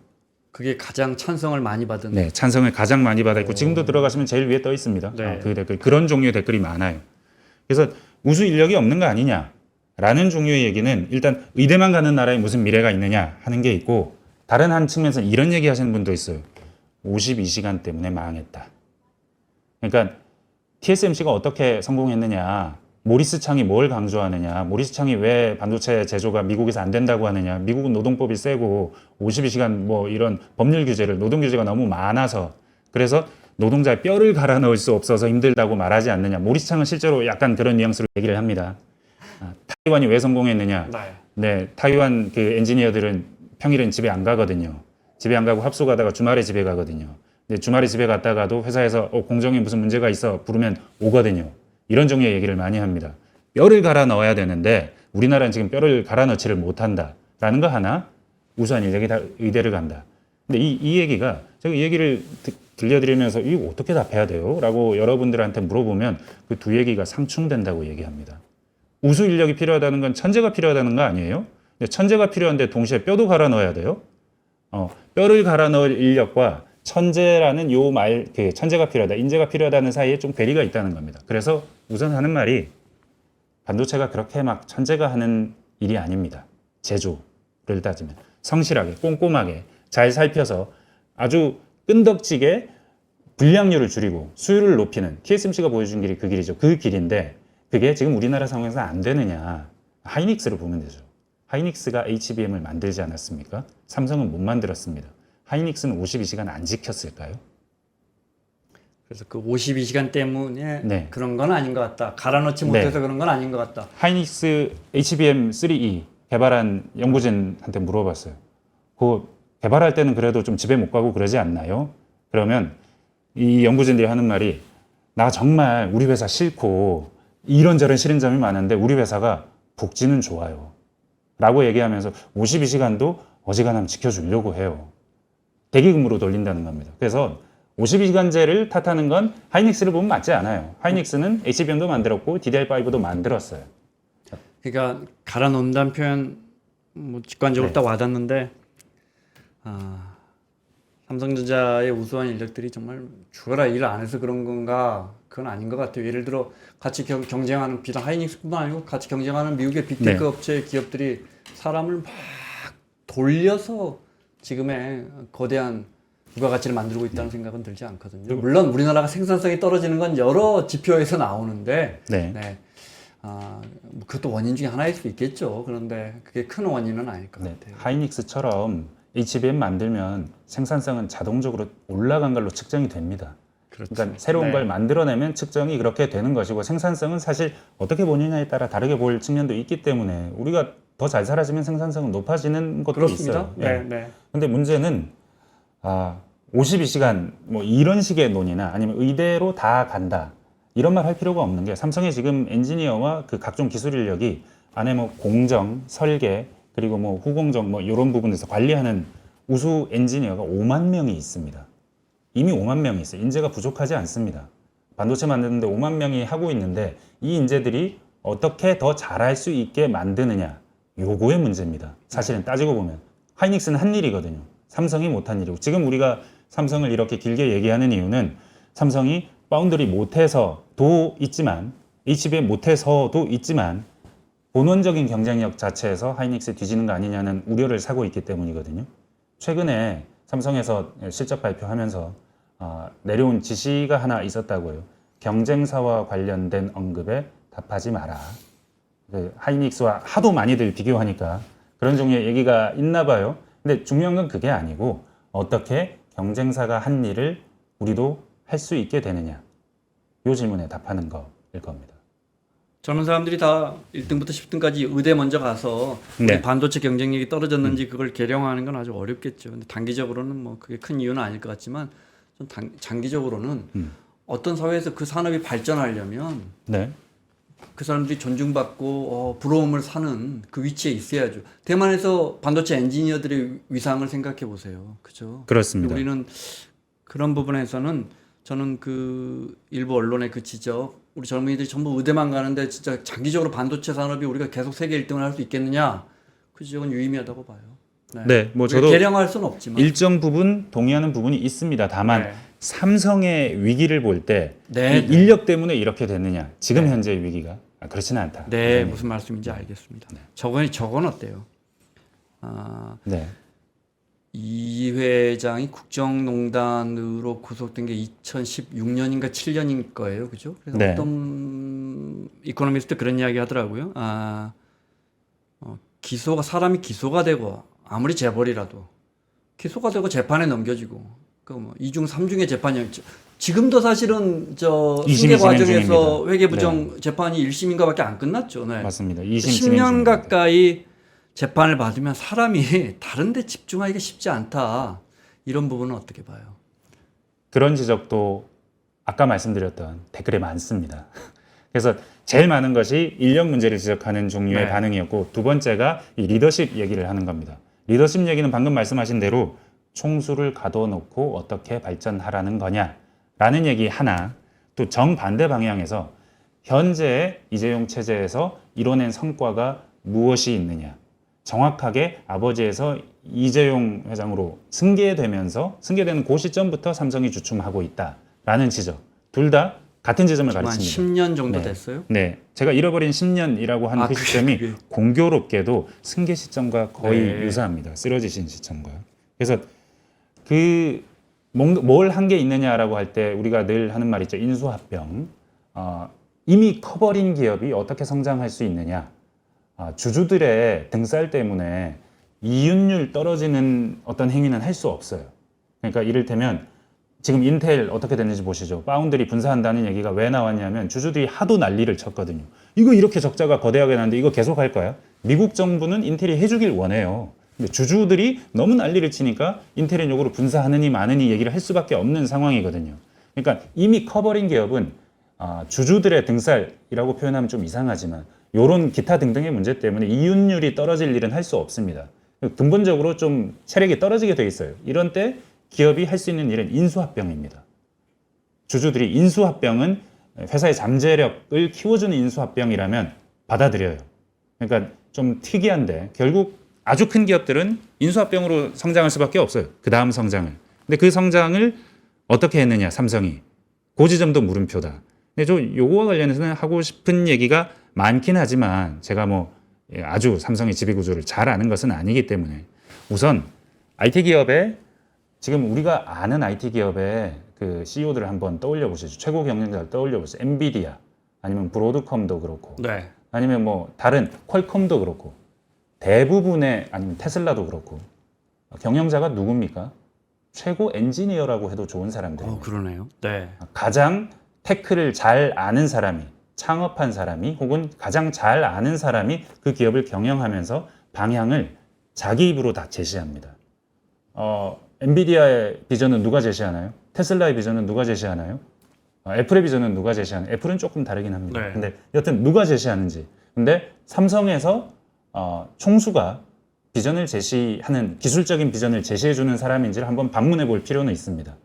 그게 가장 찬성을 많이 받은. 네, 찬성을 가장 많이 받아 있고 지금도 들어가시면 제일 위에 떠 있습니다. 네. 그 댓글 그런 종류의 댓글이 많아요. 그래서 우수 인력이 없는 거 아니냐라는 종류의 얘기는 일단 의대만 가는 나라에 무슨 미래가 있느냐 하는 게 있고 다른 한 측면에서 이런 얘기 하시는 분도 있어요. 52시간 때문에 망했다. 그러니까 TSMC가 어떻게 성공했느냐. 모리스 창이 뭘 강조하느냐. 모리스 창이 왜 반도체 제조가 미국에서 안 된다고 하느냐. 미국은 노동법이 세고 52시간 뭐 이런 법률 규제를 노동 규제가 너무 많아서 그래서 노동자의 뼈를 갈아 넣을 수 없어서 힘들다고 말하지 않느냐. 모리스 창은 실제로 약간 그런 뉘앙스로 얘기를 합니다. 타이완이 왜 성공했느냐. 네, 타이완 그 엔지니어들은 평일엔 집에 안 가거든요. 집에 안 가고 합숙 하다가 주말에 집에 가거든요. 근데 주말에 집에 갔다가도 회사에서 공정에 무슨 문제가 있어 부르면 오거든요. 이런 종류의 얘기를 많이 합니다. 뼈를 갈아 넣어야 되는데 우리나라는 지금 뼈를 갈아 넣지를 못한다라는 거 하나, 우수한 인력이 다 의대를 간다. 근데 이 얘기가 제가 이 얘기를 들려드리면서 이거 어떻게 답해야 돼요? 라고 여러분들한테 물어보면 그 두 얘기가 상충된다고 얘기합니다. 우수 인력이 필요하다는 건 천재가 필요하다는 거 아니에요? 근데 천재가 필요한데 동시에 뼈도 갈아 넣어야 돼요? 뼈를 갈아 넣을 인력과 천재라는 요 말, 천재가 필요하다, 인재가 필요하다는 사이에 좀 괴리가 있다는 겁니다. 그래서 우선 하는 말이 반도체가 그렇게 막 천재가 하는 일이 아닙니다. 제조를 따지면 성실하게, 꼼꼼하게 잘 살펴서 아주 끈덕지게 불량률을 줄이고 수율을 높이는 TSMC가 보여준 길이 그 길이죠. 그 길인데 그게 지금 우리나라 상황에서 안 되느냐. 하이닉스를 보면 되죠. 하이닉스가 HBM을 만들지 않았습니까? 삼성은 못 만들었습니다. 하이닉스는 52시간 안 지켰을까요? 그래서 그 52시간 때문에 네. 그런 건 아닌 것 같다. 갈아넣지 못해서 그런 건 아닌 것 같다. 하이닉스 HBM3E 개발한 연구진한테 물어봤어요. 그 개발할 때는 그래도 좀 집에 못 가고 그러지 않나요? 그러면 이 연구진들이 하는 말이 나 정말 우리 회사 싫고 이런저런 싫은 점이 많은데 우리 회사가 복지는 좋아요. 라고 얘기하면서 52시간도 어지간하면 지켜주려고 해요. 대기근무로 돌린다는 겁니다. 그래서 52시간제를 탓하는 건 하이닉스를 보면 맞지 않아요. 하이닉스는 HBM도 만들었고 DDR5도 만들었어요. 그러니까 갈아놓는다는 표현 뭐 직관적으로 네. 딱 와닿는데 삼성전자의 우수한 인력들이 정말 죽어라 일 안 해서 그런 건가? 그건 아닌 것 같아요. 예를 들어 같이 경쟁하는 비단 하이닉스뿐만 아니고 같이 경쟁하는 미국의 빅테크 네. 업체 기업들이 사람을 막 돌려서 지금의 거대한 부가가치를 만들고 있다는 생각은 들지 않거든요. 물론 우리나라가 생산성이 떨어지는 건 여러 지표에서 나오는데 네. 뭐 그것도 원인 중에 하나일 수 있겠죠. 그런데 그게 큰 원인은 아닐 것 네. 같아요. 하이닉스처럼 HBM 만들면 생산성은 자동적으로 올라간 걸로 측정이 됩니다. 그렇죠. 그러니까 새로운 네. 걸 만들어내면 측정이 그렇게 되는 것이고 생산성은 사실 어떻게 보느냐에 따라 다르게 볼 측면도 있기 때문에 우리가 더 잘 살아지면 생산성은 높아지는 것도 그렇습니다. 있어요. 네, 네. 근데 문제는 52시간 뭐 이런 식의 논의나 아니면 의대로 다 간다 이런 말 할 필요가 없는 게 삼성의 지금 엔지니어와 그 각종 기술 인력이 안에 뭐 공정, 설계 그리고 뭐 후공정 뭐 이런 부분에서 관리하는 우수 엔지니어가 5만 명이 있습니다. 이미 5만 명이 있어요. 인재가 부족하지 않습니다. 반도체 만드는데 5만 명이 하고 있는데 이 인재들이 어떻게 더 잘할 수 있게 만드느냐 요거의 문제입니다. 사실은 따지고 보면 하이닉스는 한 일이거든요. 삼성이 못한 일이고 지금 우리가 삼성을 이렇게 길게 얘기하는 이유는 삼성이 파운드리 못해서도 있지만 HBM 못해서도 있지만 본원적인 경쟁력 자체에서 하이닉스 뒤지는 거 아니냐는 우려를 사고 있기 때문이거든요. 최근에 삼성에서 실적 발표하면서 내려온 지시가 하나 있었다고요. 경쟁사와 관련된 언급에 답하지 마라. 그 하이닉스와 하도 많이들 비교하니까 그런 종류의 얘기가 있나 봐요. 근데 중요한 건 그게 아니고 어떻게 경쟁사가 한 일을 우리도 할 수 있게 되느냐. 이 질문에 답하는 거일 겁니다. 젊은 사람들이 다 1등부터 10등까지 의대 먼저 가서 우리 네. 반도체 경쟁력이 떨어졌는지 그걸 계량하는 건 아주 어렵겠죠. 근데 단기적으로는 뭐 그게 큰 이유는 아닐 것 같지만 좀 장기적으로는 어떤 사회에서 그 산업이 발전하려면 네. 그 사람들이 존중받고 부러움을 사는 그 위치에 있어야죠. 대만에서 반도체 엔지니어들의 위상을 생각해 보세요. 그죠? 그렇습니다. 우리는 그런 부분에서는 저는 그 일부 언론의 그 지적, 우리 젊은이들이 전부 의대만 가는데 진짜 장기적으로 반도체 산업이 우리가 계속 세계 1등을 할 수 있겠느냐? 그 지적은 유의미하다고 봐요. 네, 뭐 저도 계량할 수는 없지만 일정 부분 동의하는 부분이 있습니다. 다만 네. 삼성의 위기를 볼 때 네, 이 인력 때문에 이렇게 됐느냐? 지금 현재의 위기가 그렇지는 않다. 네, 무슨 말씀인지 알겠습니다. 저건 어때요? 네. 이 회장이 국정농단으로 구속된 게 2016년인가 7년인 거예요, 그죠? 그래서 네. 어떤 이코노미스트 그런 이야기 하더라고요. 사람이 기소가 되고 아무리 재벌이라도 기소가 되고 재판에 넘겨지고 그뭐 2중 3중의 재판이 지금도 사실은 저 이심이 승계 진행 과정에서 중입니다. 회계부정 재판이 1심인가밖에 안 끝났죠. 네. 맞습니다. 2심 진행 10년 중입니다. 가까이 재판을 받으면 사람이 다른 데 집중하기가 쉽지 않다. 이런 부분은 어떻게 봐요? 그런 지적도 아까 말씀드렸던 댓글에 많습니다. 그래서 제일 많은 것이 인력 문제를 지적하는 종류의 네. 반응이었고 두 번째가 이 리더십 얘기를 하는 겁니다. 리더십 얘기는 방금 말씀하신 대로 총수를 가둬놓고 어떻게 발전하라는 거냐라는 얘기 하나, 또 정반대 방향에서 현재의 이재용 체제에서 이뤄낸 성과가 무엇이 있느냐. 정확하게 아버지에서 이재용 회장으로 승계되는 그 시점부터 삼성이 주춤하고 있다라는 지적. 둘 다 같은 지점을 한 가르칩니다. 10년 정도 네. 됐어요? 네, 제가 잃어버린 10년이라고 하는 그 시점이 공교롭게도 승계 시점과 거의 네. 유사합니다. 쓰러지신 시점과. 그래서 그 뭘 한 게 있느냐라고 할 때 우리가 늘 하는 말 있죠. 인수합병. 이미 커버린 기업이 어떻게 성장할 수 있느냐. 주주들의 등살 때문에 이윤율 떨어지는 어떤 행위는 할 수 없어요. 그러니까 이를테면 지금 인텔 어떻게 됐는지 보시죠. 파운드리 분사한다는 얘기가 왜 나왔냐면 주주들이 하도 난리를 쳤거든요. 이거 이렇게 적자가 거대하게 나는데 이거 계속 할 거야? 미국 정부는 인텔이 해주길 원해요. 근데 주주들이 너무 난리를 치니까 인텔의 요구로 분사하느니 마느니 얘기를 할 수밖에 없는 상황이거든요. 그러니까 이미 커버린 기업은 주주들의 등살이라고 표현하면 좀 이상하지만 이런 기타 등등의 문제 때문에 이윤율이 떨어질 일은 할 수 없습니다. 근본적으로 좀 체력이 떨어지게 돼 있어요. 이런 때 기업이 할 수 있는 일은 인수합병입니다. 주주들이 인수합병은 회사의 잠재력을 키워주는 인수합병이라면 받아들여요. 그러니까 좀 특이한데 결국 아주 큰 기업들은 인수합병으로 성장할 수밖에 없어요. 그 다음 성장을. 근데 그 성장을 어떻게 했느냐, 삼성이. 그 지점도 물음표다. 근데 저 요거와 관련해서는 하고 싶은 얘기가 많긴 하지만 제가 뭐 아주 삼성의 지배구조를 잘 아는 것은 아니기 때문에 우선 IT 기업의 지금 우리가 아는 IT 기업의 그 CEO들을 한번 떠올려 보시죠. 최고 경영자를 떠올려 보세요. 엔비디아 아니면 브로드컴도 그렇고 네. 아니면 뭐 다른 퀄컴도 그렇고 대부분의 아니면 테슬라도 그렇고 경영자가 누굽니까? 최고 엔지니어라고 해도 좋은 사람들입니다. 그러네요. 네. 가장 테크를 잘 아는 사람이 창업한 사람이 혹은 가장 잘 아는 사람이 그 기업을 경영하면서 방향을 자기 입으로 다 제시합니다. 엔비디아의 비전은 누가 제시하나요? 테슬라의 비전은 누가 제시하나요? 애플의 비전은 누가 제시하나요? 애플은 조금 다르긴 합니다. 네. 근데 여튼 누가 제시하는지. 근데 삼성에서 총수가 비전을 제시하는 기술적인 비전을 제시해 주는 사람인지를 한번 방문해 볼 필요는 있습니다.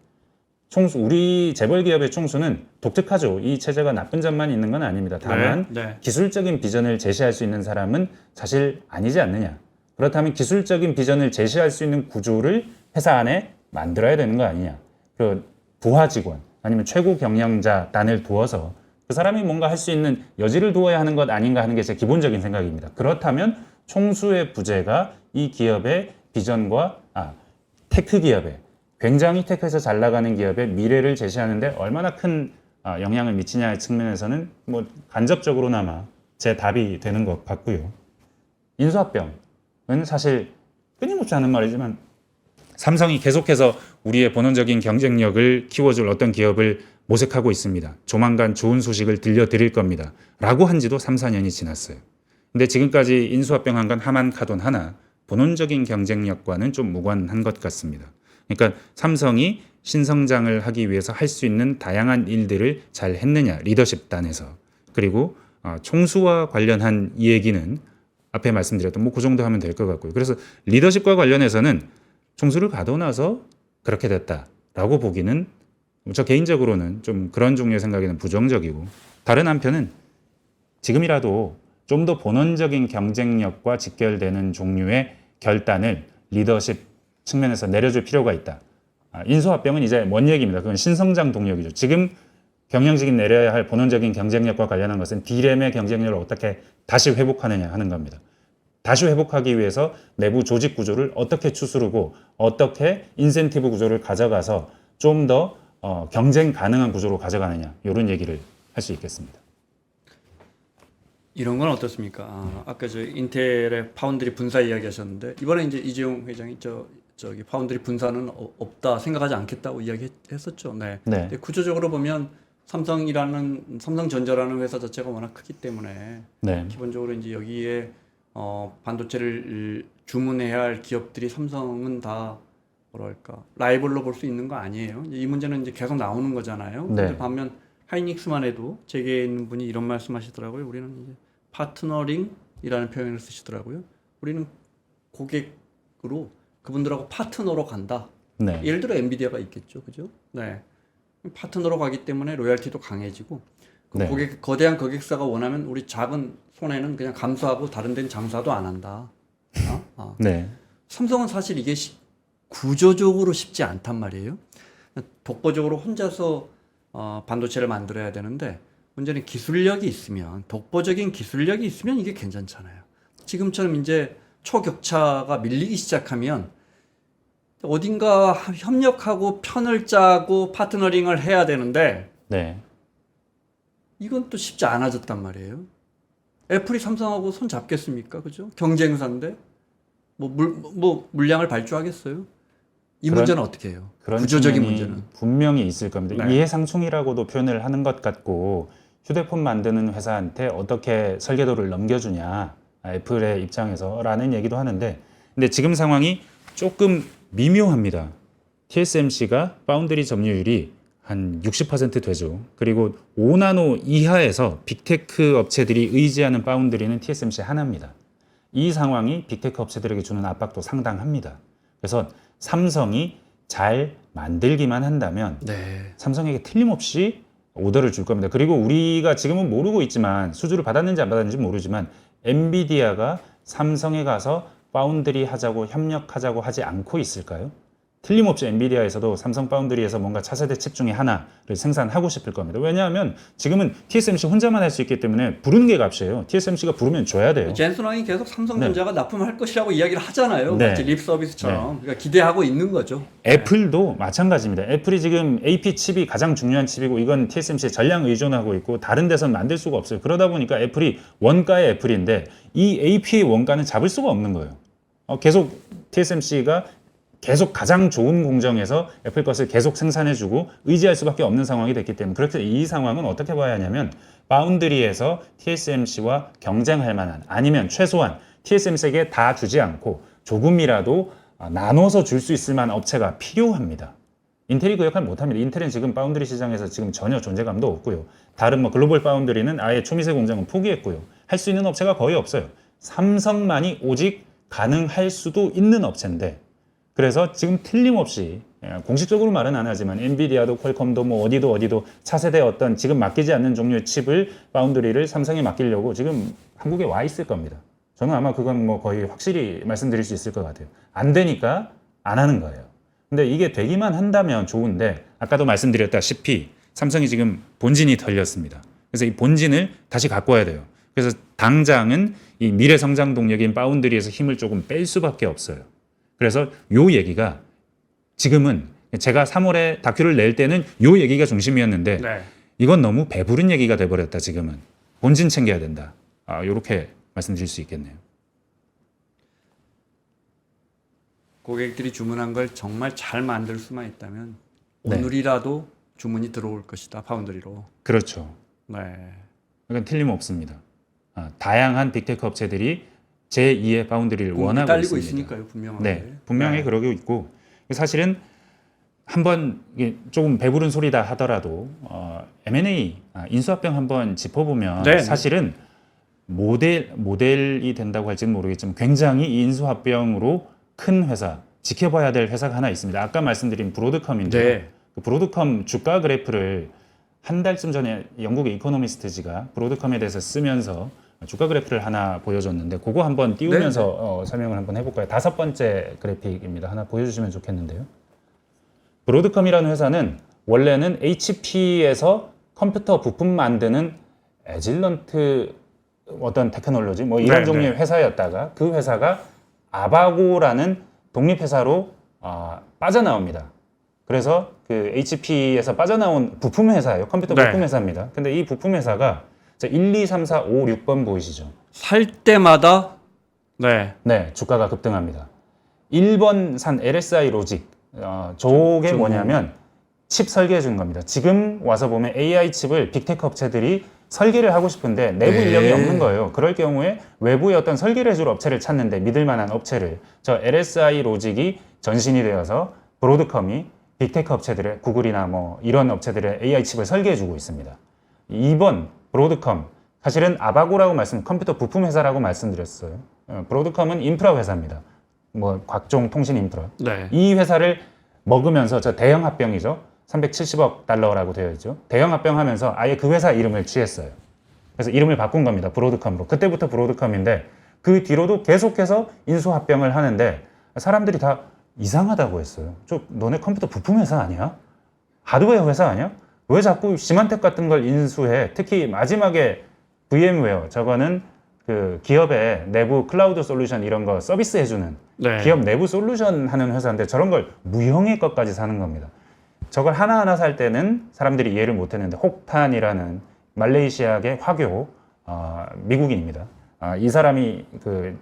총수, 우리 재벌 기업의 총수는 독특하죠. 이 체제가 나쁜 점만 있는 건 아닙니다. 다만 네. 기술적인 비전을 제시할 수 있는 사람은 사실 아니지 않느냐. 그렇다면 기술적인 비전을 제시할 수 있는 구조를 회사 안에 만들어야 되는 거 아니냐. 그 부하 직원 아니면 최고 경영자단을 두어서 그 사람이 뭔가 할 수 있는 여지를 두어야 하는 것 아닌가 하는 게 제 기본적인 생각입니다. 그렇다면 총수의 부재가 이 기업의 비전과 테크 기업의 굉장히 테크에서 잘 나가는 기업의 미래를 제시하는데 얼마나 큰 영향을 미치냐의 측면에서는 뭐 간접적으로나마 제 답이 되는 것 같고요. 인수합병은 사실 끊임없이 하는 말이지만 삼성이 계속해서 우리의 본원적인 경쟁력을 키워줄 어떤 기업을 모색하고 있습니다. 조만간 좋은 소식을 들려드릴 겁니다. 라고 한 지도 3, 4년이 지났어요. 근데 지금까지 인수합병한 건 하만카돈 하나, 본원적인 경쟁력과는 좀 무관한 것 같습니다. 그러니까 삼성이 신성장을 하기 위해서 할 수 있는 다양한 일들을 잘 했느냐, 리더십 단에서. 그리고 총수와 관련한 이 얘기는 앞에 말씀드렸던 뭐 그 정도 하면 될 것 같고요. 그래서 리더십과 관련해서는 총수를 가둬놔서 그렇게 됐다라고 보기는 저 개인적으로는 좀 그런 종류의 생각에는 부정적이고, 다른 한편은 지금이라도 좀 더 본원적인 경쟁력과 직결되는 종류의 결단을 리더십 측면에서 내려줄 필요가 있다. 인수합병은 이제 먼 얘기입니다. 그건 신성장 동력이죠. 지금 경영직이 내려야 할 본원적인 경쟁력과 관련한 것은 D램의 경쟁력을 어떻게 다시 회복하느냐 하는 겁니다. 다시 회복하기 위해서 내부 조직 구조를 어떻게 추스르고 어떻게 인센티브 구조를 가져가서 좀 더 경쟁 가능한 구조로 가져가느냐, 이런 얘기를 할 수 있겠습니다. 이런 건 어떻습니까? 아까 저 인텔의 파운드리 분사 이야기하셨는데 이번에 이제 이재용 회장이 저기 파운드리 분사는 없다, 생각하지 않겠다고 이야기했었죠. 네. 네. 근데 구조적으로 보면 삼성전자라는 회사 자체가 워낙 크기 때문에 네. 기본적으로 이제 여기에 반도체를 주문해야 할 기업들이 삼성은 다 뭐랄까 라이벌로 볼 수 있는 거 아니에요. 이 문제는 이제 계속 나오는 거잖아요. 네. 근데 반면 하이닉스만 해도 제게 있는 분이 이런 말씀하시더라고요. 우리는 이제 파트너링이라는 표현을 쓰시더라고요. 우리는 고객으로 그분들하고 파트너로 간다. 네. 예를 들어 엔비디아가 있겠죠, 그죠? 네. 파트너로 가기 때문에 로열티도 강해지고 그 네. 거대한 고객사가 원하면 우리 작은 손해는 그냥 감수하고 다른 데는 장사도 안 한다. 네. 삼성은 사실 이게 구조적으로 쉽지 않단 말이에요. 독보적으로 혼자서 반도체를 만들어야 되는데 문제는 기술력이 있으면, 독보적인 기술력이 있으면 이게 괜찮잖아요. 지금처럼 이제 초격차가 밀리기 시작하면 어딘가 협력하고 편을 짜고 파트너링을 해야 되는데 네. 이건 또 쉽지 않아졌단 말이에요. 애플이 삼성하고 손 잡겠습니까? 그죠? 경쟁사인데 물량을 발주하겠어요? 이 문제는 어떻게 해요? 그런 구조적인 측면이 문제는. 분명히 있을 겁니다. 네. 이해상충이라고도 표현을 하는 것 같고, 휴대폰 만드는 회사한테 어떻게 설계도를 넘겨주냐, 애플의 입장에서라는 얘기도 하는데, 근데 지금 상황이 조금 미묘합니다. TSMC가 파운드리 점유율이 한 60% 되죠. 그리고 5나노 이하에서 빅테크 업체들이 의지하는 파운드리는 TSMC 하나입니다. 이 상황이 빅테크 업체들에게 주는 압박도 상당합니다. 그래서 삼성이 잘 만들기만 한다면 네. 삼성에게 틀림없이 오더를 줄 겁니다. 그리고 우리가 지금은 모르고 있지만, 수주를 받았는지 안 받았는지 모르지만, 엔비디아가 삼성에 가서 파운드리 하자고 협력하자고 하지 않고 있을까요? 틀림없이 엔비디아에서도 삼성 파운드리에서 뭔가 차세대 칩 중에 하나를 생산하고 싶을 겁니다. 왜냐하면 지금은 TSMC 혼자만 할 수 있기 때문에 부르는 게 값이에요. TSMC가 부르면 줘야 돼요. 젠슨왕이 계속 삼성전자가 납품할 것이라고 이야기를 하잖아요. 네. 마치 립 서비스처럼. 그러니까 기대하고 있는 거죠. 애플도 마찬가지입니다. 애플이 지금 AP 칩이 가장 중요한 칩이고, 이건 TSMC에 전량 의존하고 있고 다른 데서는 만들 수가 없어요. 그러다 보니까 애플이 원가의 애플인데 이 AP의 원가는 잡을 수가 없는 거예요. 계속 TSMC가 계속 가장 좋은 공정에서 애플 것을 계속 생산해주고 의지할 수밖에 없는 상황이 됐기 때문에, 그렇게 이 상황은 어떻게 봐야 하냐면, 파운드리에서 TSMC와 경쟁할 만한, 아니면 최소한 TSMC에게 다 주지 않고 조금이라도 나눠서 줄 수 있을 만한 업체가 필요합니다. 인텔이 그 역할 못합니다. 인텔은 지금 파운드리 시장에서 지금 전혀 존재감도 없고요. 다른 글로벌 파운드리는 아예 초미세 공장은 포기했고요. 할 수 있는 업체가 거의 없어요. 삼성만이 오직 가능할 수도 있는 업체인데, 그래서 지금 틀림없이, 공식적으로 말은 안 하지만 엔비디아도 퀄컴도 어디도 차세대 어떤 지금 맡기지 않는 종류의 칩을, 파운드리를 삼성에 맡기려고 지금 한국에 와 있을 겁니다. 저는 아마 그건 거의 확실히 말씀드릴 수 있을 것 같아요. 안 되니까 안 하는 거예요. 근데 이게 되기만 한다면 좋은데, 아까도 말씀드렸다시피 삼성이 지금 본진이 털렸습니다. 그래서 이 본진을 다시 갖고 와야 돼요. 그래서 당장은 이 미래 성장 동력인 파운드리에서 힘을 조금 뺄 수밖에 없어요. 그래서 요 얘기가 지금은, 제가 3월에 다큐를 낼 때는 요 얘기가 중심이었는데, 네. 이건 너무 배부른 얘기가 돼버렸다. 지금은 본진 챙겨야 된다. 이렇게 말씀드릴 수 있겠네요. 고객들이 주문한 걸 정말 잘 만들 수만 있다면 네. 오늘이라도 주문이 들어올 것이다. 파운드리로. 그렇죠. 네. 이건 틀림없습니다. 다양한 빅테크 업체들이 제2의 파운드리를 원하고 딸리고 있습니다. 있으니까요, 분명하게. 네, 분명히 네. 그러고 있고 사실은 한번 이게 조금 배부른 소리다 하더라도 M&A 인수합병 한번 짚어보면 네. 사실은 모델이 된다고 할지는 모르겠지만 굉장히 이 인수합병으로 큰 회사 지켜봐야 될 회사가 하나 있습니다. 아까 말씀드린 브로드컴인데 네. 그 브로드컴 주가 그래프를 한 달쯤 전에 영국의 이코노미스트지가 브로드컴에 대해서 쓰면서 주가 그래프를 하나 보여줬는데 그거 한번 띄우면서 설명을 한번 해볼까요? 5번째 그래픽입니다. 하나 보여주시면 좋겠는데요. 브로드컴이라는 회사는 원래는 HP에서 컴퓨터 부품 만드는 에질런트 어떤 테크놀로지 뭐 이런 네, 종류의 회사였다가 그 회사가 아바고라는 독립회사로 빠져나옵니다. 그래서 그 HP에서 빠져나온 부품 회사예요. 컴퓨터 네. 부품 회사입니다. 근데 이 부품 회사가 1, 2, 3, 4, 5, 6번 보이시죠? 살 때마다 네. 네, 주가가 급등합니다. 1번 산 LSI 로직, 저게 뭐냐면 칩 설계해 준 겁니다. 지금 와서 보면 AI 칩을 빅테크 업체들이 설계를 하고 싶은데 내부 네. 인력이 없는 거예요. 그럴 경우에 외부의 어떤 설계를 해줄 업체를 찾는데 믿을 만한 업체를 저 LSI 로직이 전신이 되어서 브로드컴이 빅테크 업체들의 구글이나 뭐 이런 업체들의 AI 칩을 설계해 주고 있습니다. 2번 브로드컴, 사실은 아바고라고 컴퓨터 부품 회사라고 말씀드렸어요. 브로드컴은 인프라 회사입니다. 뭐 각종 통신 인프라. 네. 이 회사를 먹으면서 저 대형 합병이죠. 370억 달러라고 되어 있죠. 대형 합병하면서 아예 그 회사 이름을 취했어요. 그래서 이름을 바꾼 겁니다. 브로드컴으로. 그때부터 브로드컴인데 그 뒤로도 계속해서 인수 합병을 하는데 사람들이 다 이상하다고 했어요. 너네 컴퓨터 부품 회사 아니야? 하드웨어 회사 아니야? 왜 자꾸 시만텍 같은 걸 인수해? 특히 마지막에 VM웨어, 저거는 그 기업의 내부 클라우드 솔루션 이런 거 서비스 해주는 네. 기업 내부 솔루션 하는 회사인데 저런 걸 무형의 것까지 사는 겁니다. 저걸 하나하나 살 때는 사람들이 이해를 못했는데 혹탄이라는 말레이시아계 화교 미국인입니다. 이 사람이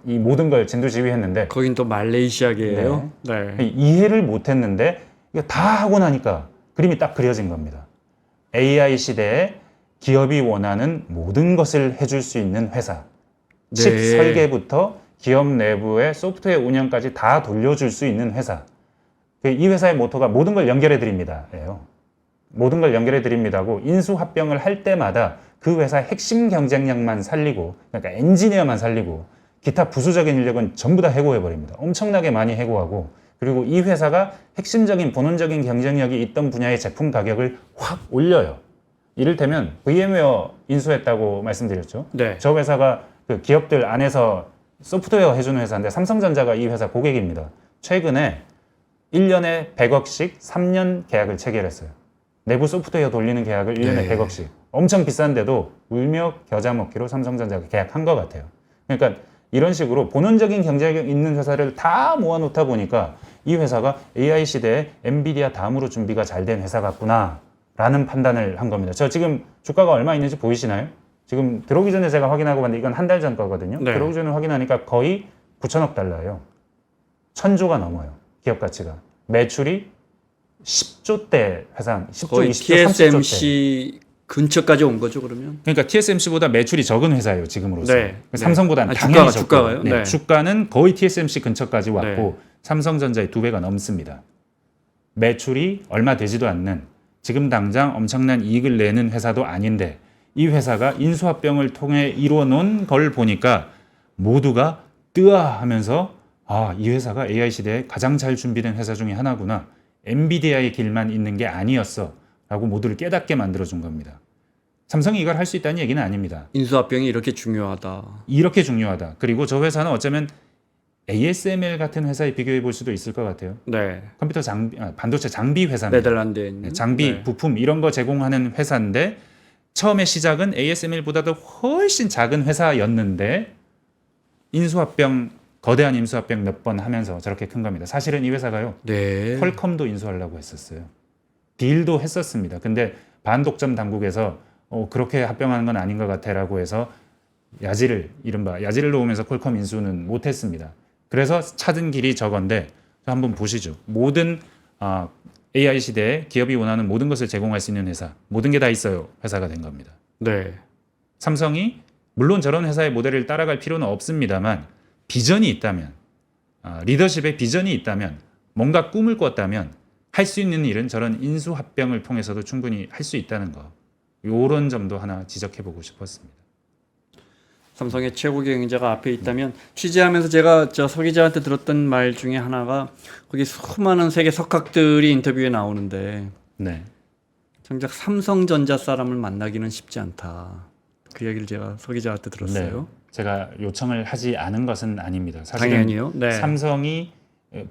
이 모든 걸 진두지휘했는데 거긴 또 말레이시아계예요. 네. 이해를 못했는데 이거 다 하고 나니까 그림이 딱 그려진 겁니다. AI 시대에 기업이 원하는 모든 것을 해줄 수 있는 회사. 칩 네. 설계부터 기업 내부의 소프트웨어 운영까지 다 돌려줄 수 있는 회사. 이 회사의 모토가 모든 걸 연결해 드립니다. 예요. 모든 걸 연결해 드립니다고 인수합병을 할 때마다 그 회사의 핵심 경쟁력만 살리고, 그러니까 엔지니어만 살리고 기타 부수적인 인력은 전부 다 해고해 버립니다. 엄청나게 많이 해고하고, 그리고 이 회사가 핵심적인 본원적인 경쟁력이 있던 분야의 제품 가격을 확 올려요. 이를테면 VM웨어 인수했다고 말씀드렸죠. 네. 저 회사가 그 기업들 안에서 소프트웨어 해주는 회사인데 삼성전자가 이 회사 고객입니다. 최근에 1년에 100억씩 3년 계약을 체결했어요. 내부 소프트웨어 돌리는 계약을 1년에 네. 100억씩. 엄청 비싼데도 울며 겨자 먹기로 삼성전자가 계약한 것 같아요. 그러니까 이런 식으로 본원적인 경쟁력 있는 회사를 다 모아놓다 보니까 이 회사가 AI 시대에 엔비디아 다음으로 준비가 잘 된 회사 같구나 라는 판단을 한 겁니다. 저 지금 주가가 얼마 있는지 보이시나요? 지금 들어오기 전에 제가 확인하고 봤는데 이건 한 달 전 거거든요. 네. 들어오기 전에 확인하니까 거의 9천억 달러예요. 1000조가 넘어요. 기업 가치가. 매출이 10조대 회사, 10조, 거의 20조, 30조대. TSMC 근처까지 온 거죠, 그러면? 그러니까 TSMC보다 매출이 적은 회사예요, 지금으로서. 네. 삼성보다는 네. 당연히 주가가요? 네. 네. 주가는 거의 TSMC 근처까지 왔고 네. 삼성전자의 2배가 넘습니다. 매출이 얼마 되지도 않는, 지금 당장 엄청난 이익을 내는 회사도 아닌데 이 회사가 인수합병을 통해 이루어놓은 걸 보니까 모두가 뜨아 하면서 이 회사가 AI 시대에 가장 잘 준비된 회사 중에 하나구나. 엔비디아의 길만 있는 게 아니었어 라고 모두를 깨닫게 만들어준 겁니다. 삼성이 이걸 할 수 있다는 얘기는 아닙니다. 인수합병이 이렇게 중요하다. 이렇게 중요하다. 그리고 저 회사는 어쩌면 ASML 같은 회사에 비교해 볼 수도 있을 것 같아요. 네. 컴퓨터 장비, 반도체 장비 회사입니다. 네덜란드에 있는. 장비, 네. 부품 이런 거 제공하는 회사인데 처음에 시작은 ASML보다도 훨씬 작은 회사였는데 인수합병, 거대한 인수합병 몇 번 하면서 저렇게 큰 겁니다. 사실은 이 회사가요. 네. 퀄컴도 인수하려고 했었어요. 딜도 했었습니다. 근데 반독점 당국에서 그렇게 합병하는 건 아닌 것 같아라고 해서 이른바 야지를 놓으면서 퀄컴 인수는 못했습니다. 그래서 찾은 길이 저건데 한번 보시죠. 모든 AI 시대에 기업이 원하는 모든 것을 제공할 수 있는 회사, 모든 게 다 있어요. 회사가 된 겁니다. 네. 삼성이 물론 저런 회사의 모델을 따라갈 필요는 없습니다만 비전이 있다면, 리더십의 비전이 있다면, 뭔가 꿈을 꿨다면 할 수 있는 일은 저런 인수합병을 통해서도 충분히 할 수 있다는 거. 이런 점도 하나 지적해보고 싶었습니다. 삼성의 최고 경영자가 앞에 있다면 취재하면서 제가 서 기자한테 들었던 말 중에 하나가 거기 수많은 세계 석학들이 인터뷰에 나오는데 네. 정작 삼성전자 사람을 만나기는 쉽지 않다. 그 이야기를 제가 서 기자한테 들었어요. 네. 제가 요청을 하지 않은 것은 아닙니다. 사실은 당연히요. 네. 삼성이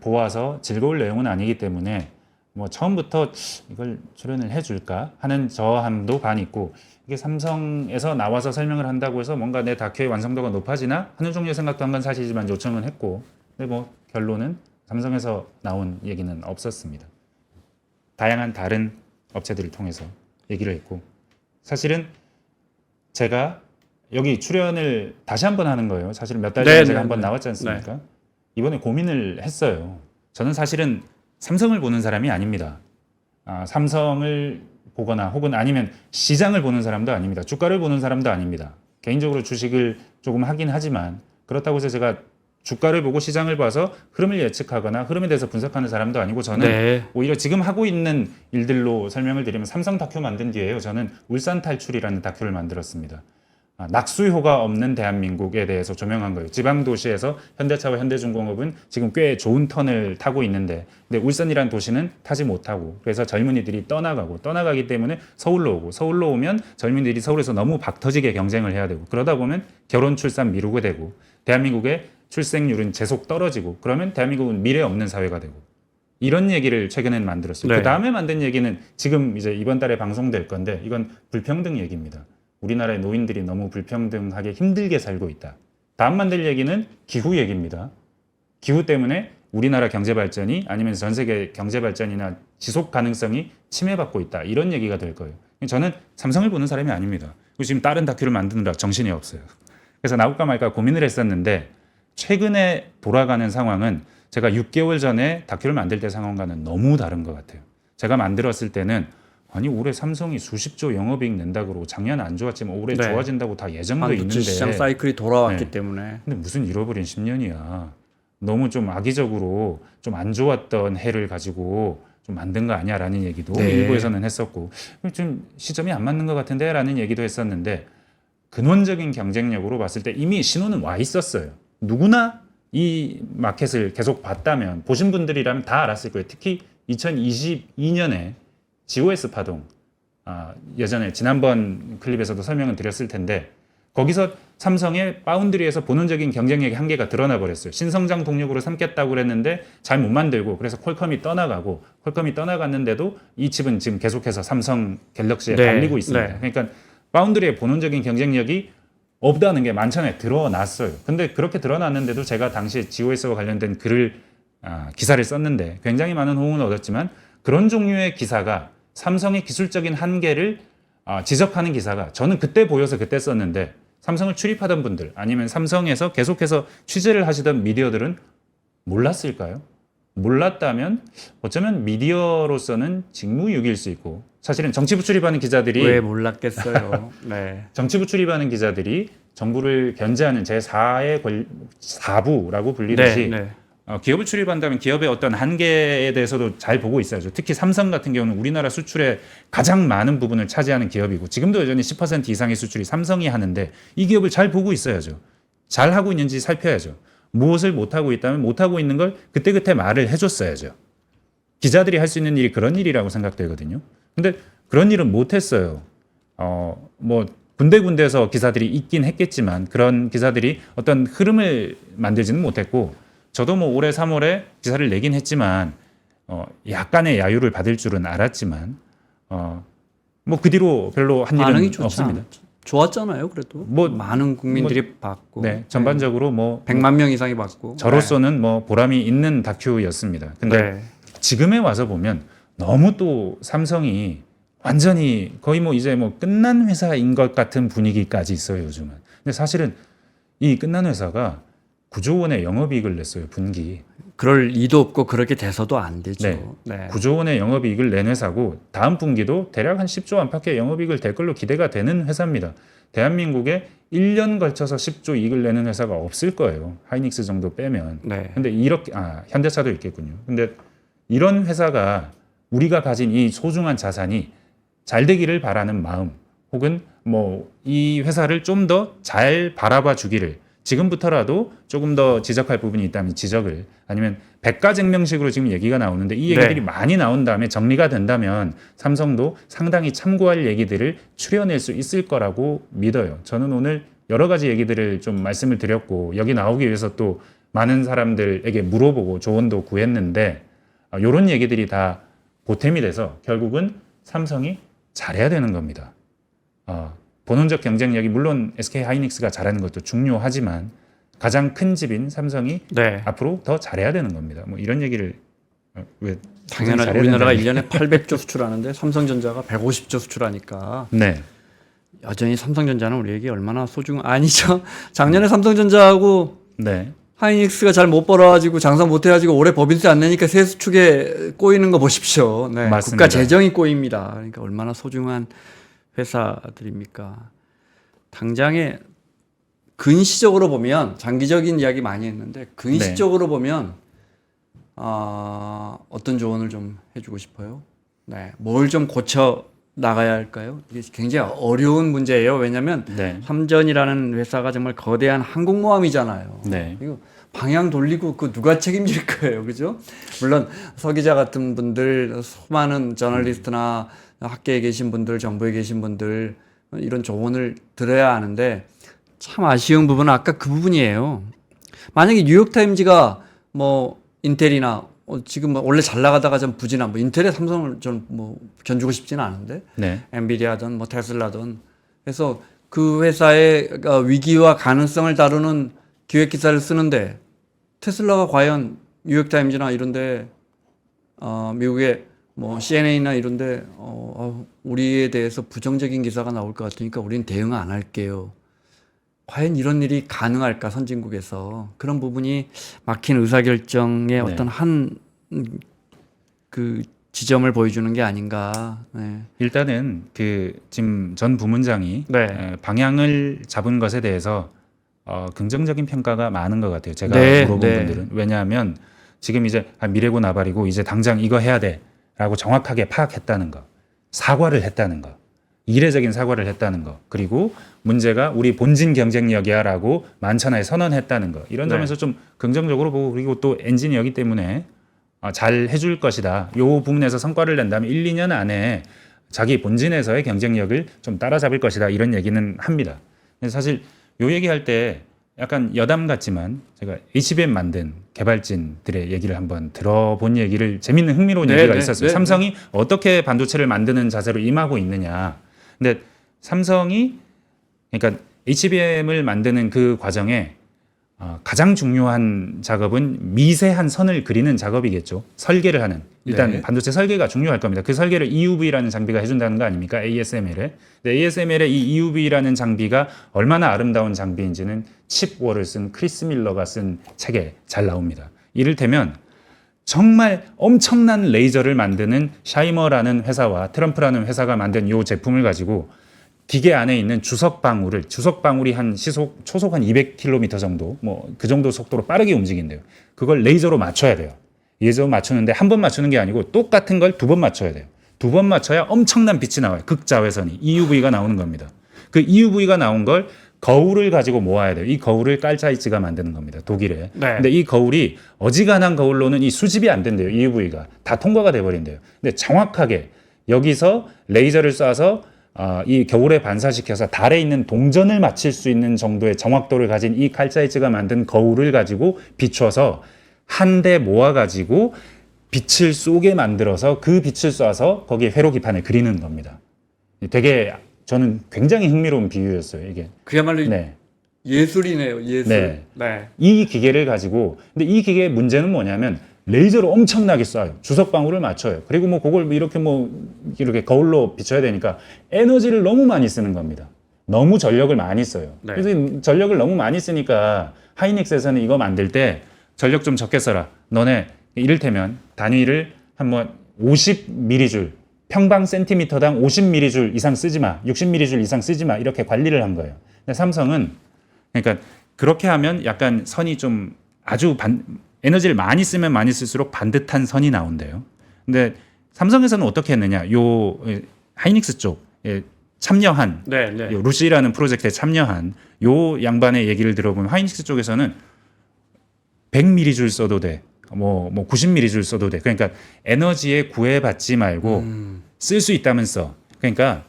보아서 즐거울 내용은 아니기 때문에 뭐 처음부터 이걸 출연을 해줄까 하는 저함도 반 있고 이게 삼성에서 나와서 설명을 한다고 해서 뭔가 내 다큐의 완성도가 높아지나 하는 종류의 생각도 한 건 사실이지만 요청은 했고 근데 뭐 결론은 삼성에서 나온 얘기는 없었습니다. 다양한 다른 업체들을 통해서 얘기를 했고 사실은 제가 여기 출연을 다시 한번 하는 거예요. 사실 몇 달 전에 제가 한번 나왔지 않습니까? 이번에 고민을 했어요. 저는 사실은 삼성을 보는 사람이 아닙니다. 삼성을 보거나 혹은 아니면 시장을 보는 사람도 아닙니다. 주가를 보는 사람도 아닙니다. 개인적으로 주식을 조금 하긴 하지만 그렇다고 해서 제가 주가를 보고 시장을 봐서 흐름을 예측하거나 흐름에 대해서 분석하는 사람도 아니고 저는 오히려 지금 하고 있는 일들로 설명을 드리면 삼성 다큐 만든 뒤에요. 저는 울산 탈출이라는 다큐를 만들었습니다. 낙수효가 없는 대한민국에 대해서 조명한 거예요. 지방 도시에서 현대차와 현대중공업은 지금 꽤 좋은 턴을 타고 있는데 근데 울산이라는 도시는 타지 못하고 그래서 젊은이들이 떠나가기 때문에 서울로 오면 젊은이들이 서울에서 너무 박터지게 경쟁을 해야 되고 그러다 보면 결혼 출산 미루게 되고 대한민국의 출생률은 계속 떨어지고 그러면 대한민국은 미래 없는 사회가 되고 이런 얘기를 최근엔 만들었어요. 그 다음에 만든 얘기는 지금 이제 이번 달에 방송될 건데 이건 불평등 얘기입니다. 우리나라의 노인들이 너무 불평등하게 힘들게 살고 있다. 다음 만들 얘기는 기후 얘기입니다. 기후 때문에 우리나라 경제 발전이 아니면 전 세계 경제 발전이나 지속 가능성이 침해받고 있다. 이런 얘기가 될 거예요. 저는 삼성을 보는 사람이 아닙니다. 그리고 지금 다른 다큐를 만드느라 정신이 없어요. 그래서 나올까 말까 고민을 했었는데 최근에 돌아가는 상황은 제가 6개월 전에 다큐를 만들 때 상황과는 너무 다른 것 같아요. 제가 만들었을 때는 아니 올해 삼성이 수십조 영업이익 낸다 그러고 작년 안 좋았지만 올해 좋아진다고 다 예정도 있는데 시장 사이클이 돌아왔기 때문에 근데 무슨 잃어버린 10년이야. 너무 좀 악의적으로 좀 안 좋았던 해를 가지고 좀 만든 거 아니야라는 얘기도 일부에서는 했었고 좀 시점이 안 맞는 것 같은데라는 얘기도 했었는데 근원적인 경쟁력으로 봤을 때 이미 신호는 와 있었어요. 누구나 이 마켓을 계속 봤다면 보신 분들이라면 다 알았을 거예요. 특히 2022년에 GOS 파동, 예전에 지난번 클립에서도 설명을 드렸을 텐데 거기서 삼성의 바운드리에서 본원적인 경쟁력의 한계가 드러나 버렸어요. 신성장 동력으로 삼겠다고 그랬는데 잘 못 만들고 그래서 퀄컴이 떠나가고 퀄컴이 떠나갔는데도 이 칩은 지금 계속해서 삼성 갤럭시에 달리고 있습니다. 그러니까 바운드리의 본원적인 경쟁력이 없다는 게 만천에 드러났어요. 근데 그렇게 드러났는데도 제가 당시에 GOS와 관련된 기사를 썼는데 굉장히 많은 호응을 얻었지만 그런 종류의 기사가 삼성의 기술적인 한계를 지적하는 기사가 저는 그때 보여서 그때 썼는데 삼성을 출입하던 분들 아니면 삼성에서 계속해서 취재를 하시던 미디어들은 몰랐을까요? 몰랐다면 어쩌면 미디어로서는 직무유기일 수 있고 사실은 정치부 출입하는 기자들이 왜 몰랐겠어요. 정치부 출입하는 기자들이 정부를 견제하는 제4의 4부라고 불리듯이 기업을 출입한다면 기업의 어떤 한계에 대해서도 잘 보고 있어야죠. 특히 삼성 같은 경우는 우리나라 수출의 가장 많은 부분을 차지하는 기업이고 지금도 여전히 10% 이상의 수출이 삼성이 하는데 이 기업을 잘 보고 있어야죠. 잘 하고 있는지 살펴야죠. 무엇을 못하고 있다면 못하고 있는 걸 그때그때 말을 해줬어야죠. 기자들이 할 수 있는 일이 그런 일이라고 생각되거든요. 근데 그런 일은 못했어요. 뭐 군데군데에서 기사들이 있긴 했겠지만 그런 기사들이 어떤 흐름을 만들지는 못했고 저도 뭐 올해 3월에 기사를 내긴 했지만 약간의 야유를 받을 줄은 알았지만 뭐 그 뒤로 별로 한 일은 없습니다. 좋았잖아요. 그래도 뭐 많은 국민들이 봤고 전반적으로 뭐 100만 명 이상이 봤고 저로서는 뭐 보람이 있는 다큐였습니다. 근데 지금에 와서 보면 너무 또 삼성이 완전히 거의 뭐 이제 뭐 끝난 회사인 것 같은 분위기까지 있어요. 요즘은 근데 사실은 이 끝난 회사가 9조 원의 영업이익을 냈어요, 분기. 그럴 리도 없고 그렇게 돼서도 안 되죠. 네. 네. 9조 원의 영업이익을 낸 회사고 다음 분기도 대략 한 10조 안팎의 영업이익을 될 걸로 기대가 되는 회사입니다. 대한민국에 1년 걸쳐서 10조 이익을 내는 회사가 없을 거예요. 하이닉스 정도 빼면. 네. 근데 이렇게 현대차도 있겠군요. 근데 이런 회사가 우리가 가진 이 소중한 자산이 잘 되기를 바라는 마음 혹은 뭐 이 회사를 좀 더 잘 바라봐 주기를 지금부터라도 조금 더 지적할 부분이 있다면 지적을 아니면 백가쟁명식으로 지금 얘기가 나오는데 이 얘기들이 네. 많이 나온 다음에 정리가 된다면 삼성도 상당히 참고할 얘기들을 추려낼 수 있을 거라고 믿어요. 저는 오늘 여러 가지 얘기들을 좀 말씀을 드렸고 여기 나오기 위해서 또 많은 사람들에게 물어보고 조언도 구했는데 이런 얘기들이 다 보탬이 돼서 결국은 삼성이 잘해야 되는 겁니다. 본원적 경쟁력이 물론 SK 하이닉스가 잘하는 것도 중요하지만 가장 큰 집인 삼성이 네. 앞으로 더 잘해야 되는 겁니다. 뭐 이런 얘기를 왜 당연하죠. 잘해야 우리나라가 된다는 1년에 800조 수출하는데 삼성전자가 150조 수출하니까 네. 여전히 삼성전자는 우리에게 얼마나 아니죠. 작년에 삼성전자하고 네. 하이닉스가 잘 못 벌어가지고 장사 못 해가지고 올해 법인세 안 내니까 세수축에 꼬이는 거 보십시오. 네. 맞습니다. 국가 재정이 꼬입니다. 그러니까 얼마나 소중한 회사들입니까? 당장에 근시적으로 보면 장기적인 이야기 많이 했는데 근시적으로 보면 어떤 조언을 좀 해주고 싶어요. 네, 뭘 좀 고쳐 나가야 할까요? 이게 굉장히 어려운 문제예요. 왜냐하면 네. 삼전이라는 회사가 정말 거대한 항공모함이잖아요. 네. 이거 방향 돌리고 그 누가 책임질 거예요, 그죠? 물론 서 기자 같은 분들, 수많은 저널리스트나 학계에 계신 분들, 정부에 계신 분들 이런 조언을 들어야 하는데 참 아쉬운 부분은 아까 그 부분이에요. 만약에 뉴욕타임즈가 뭐 인텔이나 지금 뭐 원래 잘 나가다가 좀 부진한 뭐 인텔에 삼성을 좀 뭐 견주고 싶지는 않은데 네. 엔비디아든 뭐 테슬라든 그래서 그 회사의 위기와 가능성을 다루는 기획 기사를 쓰는데 테슬라가 과연 뉴욕타임즈나 이런데 미국의 뭐 CNN이나 이런데 우리에 대해서 부정적인 기사가 나올 것 같으니까 우리는 대응 안 할게요. 과연 이런 일이 가능할까 선진국에서 그런 부분이 막힌 의사결정의 어떤 한 그 지점을 보여주는 게 아닌가. 네. 일단은 그 지금 전 부문장이 네. 방향을 잡은 것에 대해서 긍정적인 평가가 많은 것 같아요. 제가 네, 물어본 네. 분들은 왜냐하면 지금 이제 미래고 나발이고 이제 당장 이거 해야 돼라고 정확하게 파악했다는 거, 사과를 했다는 거, 이례적인 사과를 했다는 거, 그리고 문제가 우리 본진 경쟁력이야라고 만천하에 선언했다는 거 이런 점에서 좀 긍정적으로 보고 그리고 또 엔지니어이기 때문에 잘 해줄 것이다. 이 부분에서 성과를 낸다면 1, 2년 안에 자기 본진에서의 경쟁력을 좀 따라잡을 것이다. 이런 얘기는 합니다. 사실 이 얘기할 때 약간 여담 같지만 제가 HBM 만든 개발진들의 얘기를 한번 들어본 얘기를 재밌는 흥미로운 얘기가 있었어요. 삼성이 어떻게 반도체를 만드는 자세로 임하고 있느냐. 근데 삼성이 그러니까 HBM을 만드는 그 과정에 가장 중요한 작업은 미세한 선을 그리는 작업이겠죠. 설계를 하는. 일단 반도체 설계가 중요할 겁니다. 그 설계를 EUV라는 장비가 해준다는 거 아닙니까? ASML에. 근데 ASML의 이 EUV라는 장비가 얼마나 아름다운 장비인지는 칩월을 쓴 크리스 밀러가 쓴 책에 잘 나옵니다. 이를테면 정말 엄청난 레이저를 만드는 샤이머라는 회사와 트럼프라는 회사가 만든 이 제품을 가지고 기계 안에 있는 주석 방울이 한 초속 한 200km 정도, 뭐 그 정도 속도로 빠르게 움직인대요. 그걸 레이저로 맞춰야 돼요. 레이저로 맞추는데 한 번 맞추는 게 아니고 똑같은 걸 2번 맞춰야 돼요. 2번 맞춰야 엄청난 빛이 나와요. 극자외선이 EUV가 나오는 겁니다. 그 EUV가 나온 걸 거울을 가지고 모아야 돼요. 이 거울을 깔차이츠가 만드는 겁니다. 독일에. 근데 이 거울이 어지간한 거울로는 이 수집이 안 된대요. EUV가 다 통과가 돼 버린대요. 근데 정확하게 여기서 레이저를 쏴서 이 겨울에 반사시켜서 달에 있는 동전을 맞힐 수 있는 정도의 정확도를 가진 이 칼사이즈가 만든 거울을 가지고 비춰서 한 대 모아가지고 빛을 쏘게 만들어서 그 빛을 쏴서 거기에 회로기판을 그리는 겁니다. 되게 저는 굉장히 흥미로운 비유였어요. 이게 그야말로 예술이네요. 예술. 네. 이 기계를 가지고 근데 이 기계의 문제는 뭐냐면 레이저로 엄청나게 쏴요. 주석 방울을 맞춰요. 그리고 뭐 그걸 이렇게 거울로 비춰야 되니까 에너지를 너무 많이 쓰는 겁니다. 너무 전력을 많이 써요. 네. 그래서 이 전력을 너무 많이 쓰니까 하이닉스에서는 이거 만들 때 전력 좀 적게 써라. 너네 이를테면 단위를 한번 50mJ 평방 센티미터당 50mJ 이상 쓰지 마. 60mJ 이상 쓰지 마. 이렇게 관리를 한 거예요. 근데 삼성은 그러니까 그렇게 하면 약간 선이 좀 아주 에너지를 많이 쓰면 많이 쓸수록 반듯한 선이 나온대요. 근데 삼성에서는 어떻게 했느냐? 요 하이닉스 쪽 참여한 네, 네. 요 루시라는 프로젝트에 참여한 요 양반의 얘기를 들어보면 하이닉스 쪽에서는 100mJ 써도 돼. 뭐 90mJ 써도 돼. 그러니까 에너지에 구애받지 말고 쓸 수 있다면 써. 그러니까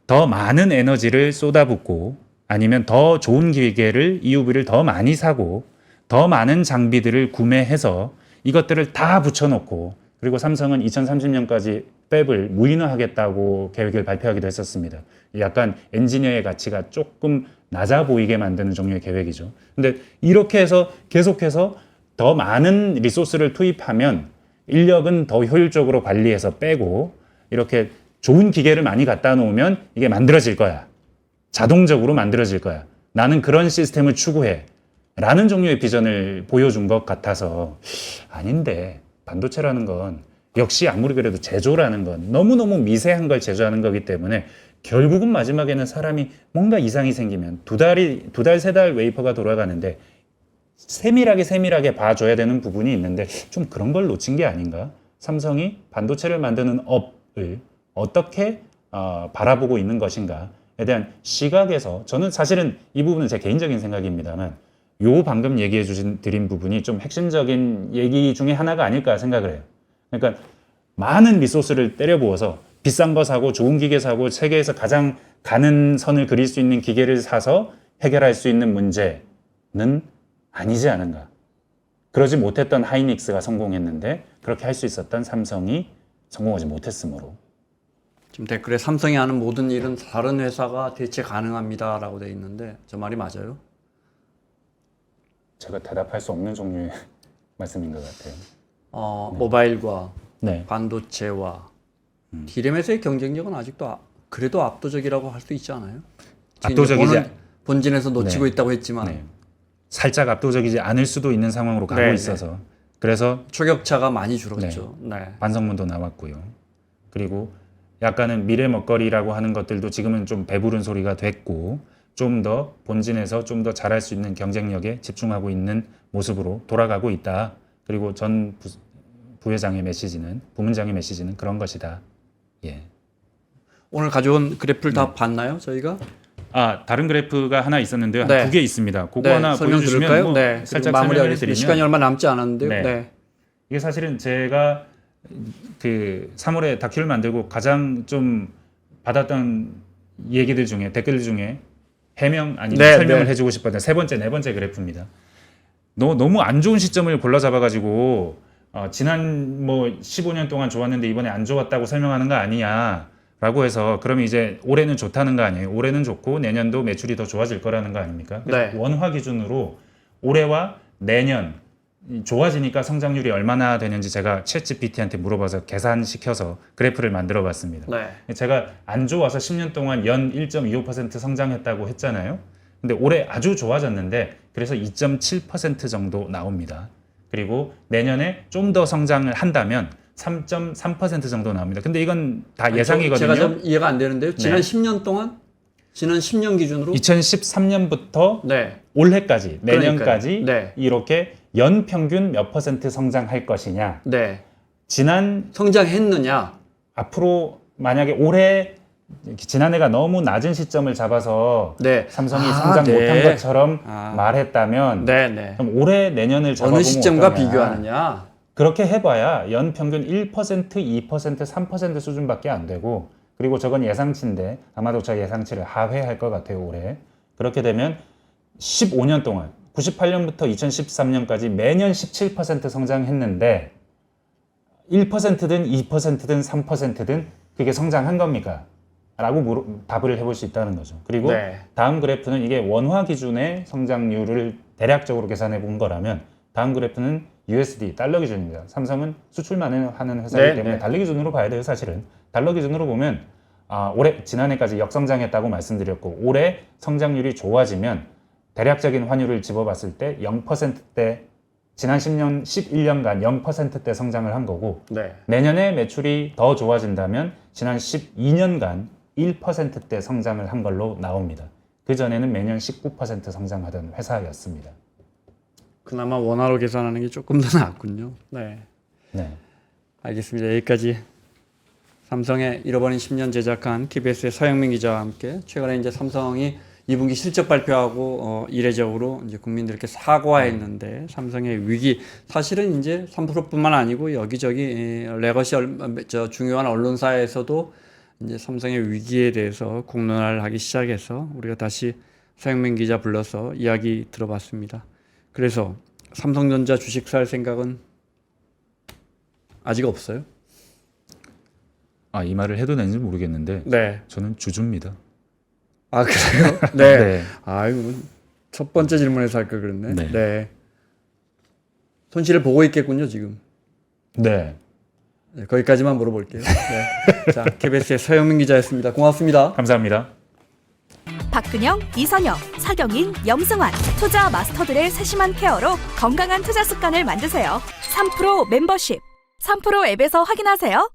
더 많은 에너지를 쏟아붓고 아니면 더 좋은 기계를 EUV를 더 많이 사고 더 많은 장비들을 구매해서 이것들을 다 붙여놓고 그리고 삼성은 2030년까지 팹을 무인화하겠다고 계획을 발표하기도 했었습니다. 약간 엔지니어의 가치가 조금 낮아 보이게 만드는 종류의 계획이죠. 근데 이렇게 해서 계속해서 더 많은 리소스를 투입하면 인력은 더 효율적으로 관리해서 빼고 이렇게 좋은 기계를 많이 갖다 놓으면 이게 만들어질 거야. 자동적으로 만들어질 거야. 나는 그런 시스템을 추구해. 라는 종류의 비전을 보여준 것 같아서 아닌데 반도체라는 건 역시 아무리 그래도 제조라는 건 너무너무 미세한 걸 제조하는 거기 때문에 결국은 마지막에는 사람이 뭔가 이상이 생기면 두 달, 세 달 웨이퍼가 돌아가는데 세밀하게 봐줘야 되는 부분이 있는데 좀 그런 걸 놓친 게 아닌가? 삼성이 반도체를 만드는 업을 어떻게 바라보고 있는 것인가에 대한 시각에서 저는 사실은 이 부분은 제 개인적인 생각입니다만 요 방금 얘기해 드린 부분이 좀 핵심적인 얘기 중에 하나가 아닐까 생각을 해요. 그러니까 많은 리소스를 때려 부어서 비싼 거 사고 좋은 기계 사고 세계에서 가장 가는 선을 그릴 수 있는 기계를 사서 해결할 수 있는 문제는 아니지 않은가. 그러지 못했던 하이닉스가 성공했는데 그렇게 할 수 있었던 삼성이 성공하지 못했으므로. 지금 댓글에 삼성이 하는 모든 일은 다른 회사가 대체 가능합니다라고 돼 있는데 저 말이 맞아요? 제가 대답할 수 없는 종류의 말씀인 것 같아요. 모바일과 네. 반도체와 D램에서의 경쟁력은 아직도 그래도 압도적이라고 할 수 있지 않아요? 압도적이지 본진에서 놓치고 네. 있다고 했지만 네. 살짝 압도적이지 않을 수도 있는 상황으로 가고 네, 있어서 그래서 초격차가 많이 줄었죠. 네. 반성문도 나왔고요. 그리고 약간은 미래 먹거리라고 하는 것들도 지금은 좀 배부른 소리가 됐고 좀 더 본진에서 좀 더 잘할 수 있는 경쟁력에 집중하고 있는 모습으로 돌아가고 있다. 그리고 전 부회장의 메시지는 부문장의 메시지는 그런 것이다. 예. 오늘 가져온 그래프를 다 봤나요, 저희가? 다른 그래프가 하나 있었는데요. 네. 한 2개 있습니다. 그거 네, 하나 설명 보여주시면 드릴까요? 뭐 네. 살짝 마무리하겠습니다. 설명을 시간이 해드리면 얼마 남지 않았는데요. 네. 네. 이게 사실은 제가 그 3월에 다큐를 만들고 가장 좀 받았던 얘기들 중에 댓글 중에 해명 아니면 네, 설명을 네. 해주고 싶었던 네 번째 그래프입니다. 너무 안 좋은 시점을 골라 잡아가지고 지난 뭐 15년 동안 좋았는데 이번에 안 좋았다고 설명하는 거 아니냐라고 해서 그러면 이제 올해는 좋다는 거 아니에요? 올해는 좋고 내년도 매출이 더 좋아질 거라는 거 아닙니까? 네. 원화 기준으로 올해와 내년 좋아지니까 성장률이 얼마나 되는지 제가 챗GPT한테 물어봐서 계산시켜서 그래프를 만들어 봤습니다. 네. 제가 안 좋아서 10년 동안 연 1.25% 성장했다고 했잖아요. 근데 올해 아주 좋아졌는데 그래서 2.7% 정도 나옵니다. 그리고 내년에 좀 더 성장을 한다면 3.3% 정도 나옵니다. 근데 이건 다 예상이거든요. 제가 좀 이해가 안 되는데요. 지난 10년 동안 지난 10년 기준으로 2013년부터 네. 올해까지 내년까지 네. 이렇게 연 평균 몇 퍼센트 성장할 것이냐. 네. 지난 성장했느냐? 앞으로 만약에 올해 지난해가 너무 낮은 시점을 잡아서 네. 삼성이 성장 네. 못한 것처럼 말했다면 네, 네. 그럼 올해 내년을 잡아보면 어느 시점과 어떠냐. 비교하느냐? 그렇게 해봐야 연 평균 1%, 2%, 3% 수준밖에 안 되고 그리고 저건 예상치인데 아마도 저 예상치를 하회할 것 같아요 올해. 그렇게 되면 15년 동안 98년부터 2013년까지 매년 17% 성장했는데 1%든 2%든 3%든 그게 성장한 겁니까? 라고 답을 해볼 수 있다는 거죠. 그리고 네. 다음 그래프는 이게 원화 기준의 성장률을 대략적으로 계산해 본 거라면 다음 그래프는 USD, 달러 기준입니다. 삼성은 수출만 하는 회사이기 네, 때문에 네. 달러 기준으로 봐야 돼요, 사실은. 달러 기준으로 보면 올해 지난해까지 역성장했다고 말씀드렸고 올해 성장률이 좋아지면 대략적인 환율을 집어봤을 때 0%대 지난 10년, 11년간 0%대 성장을 한 거고 네. 내년에 매출이 더 좋아진다면 지난 12년간 1%대 성장을 한 걸로 나옵니다. 그전에는 매년 19% 성장하던 회사였습니다. 그나마 원화로 계산하는 게 조금 더 낫군요. 네. 네. 알겠습니다. 여기까지 삼성의 잃어버린 10년 제작한 TBS의 서영민 기자와 함께 최근에 이제 삼성이 2분기 실적 발표하고 이례적으로 이제 국민들께 사과했는데 삼성의 위기 사실은 이제 3%뿐만 아니고 여기저기 레거시 중요한 언론사에서도 이제 삼성의 위기에 대해서 공론화를 하기 시작해서 우리가 다시 서영민 기자 불러서 이야기 들어봤습니다. 그래서 삼성전자 주식 살 생각은 아직 없어요? 이 말을 해도 되는지 모르겠는데 네. 저는 주주입니다. 아 그래요? 네. 네. 아이고 첫 번째 질문에서 할 걸 그랬네. 네. 네. 손실을 보고 있겠군요 지금. 네. 네, 거기까지만 물어볼게요. 네. 자, KBS의 서영민 기자였습니다. 고맙습니다. 감사합니다. 박근영, 이선영, 사경인, 염승환 투자 마스터들의 세심한 케어로 건강한 투자 습관을 만드세요. 3프로 멤버십 3프로 앱에서 확인하세요.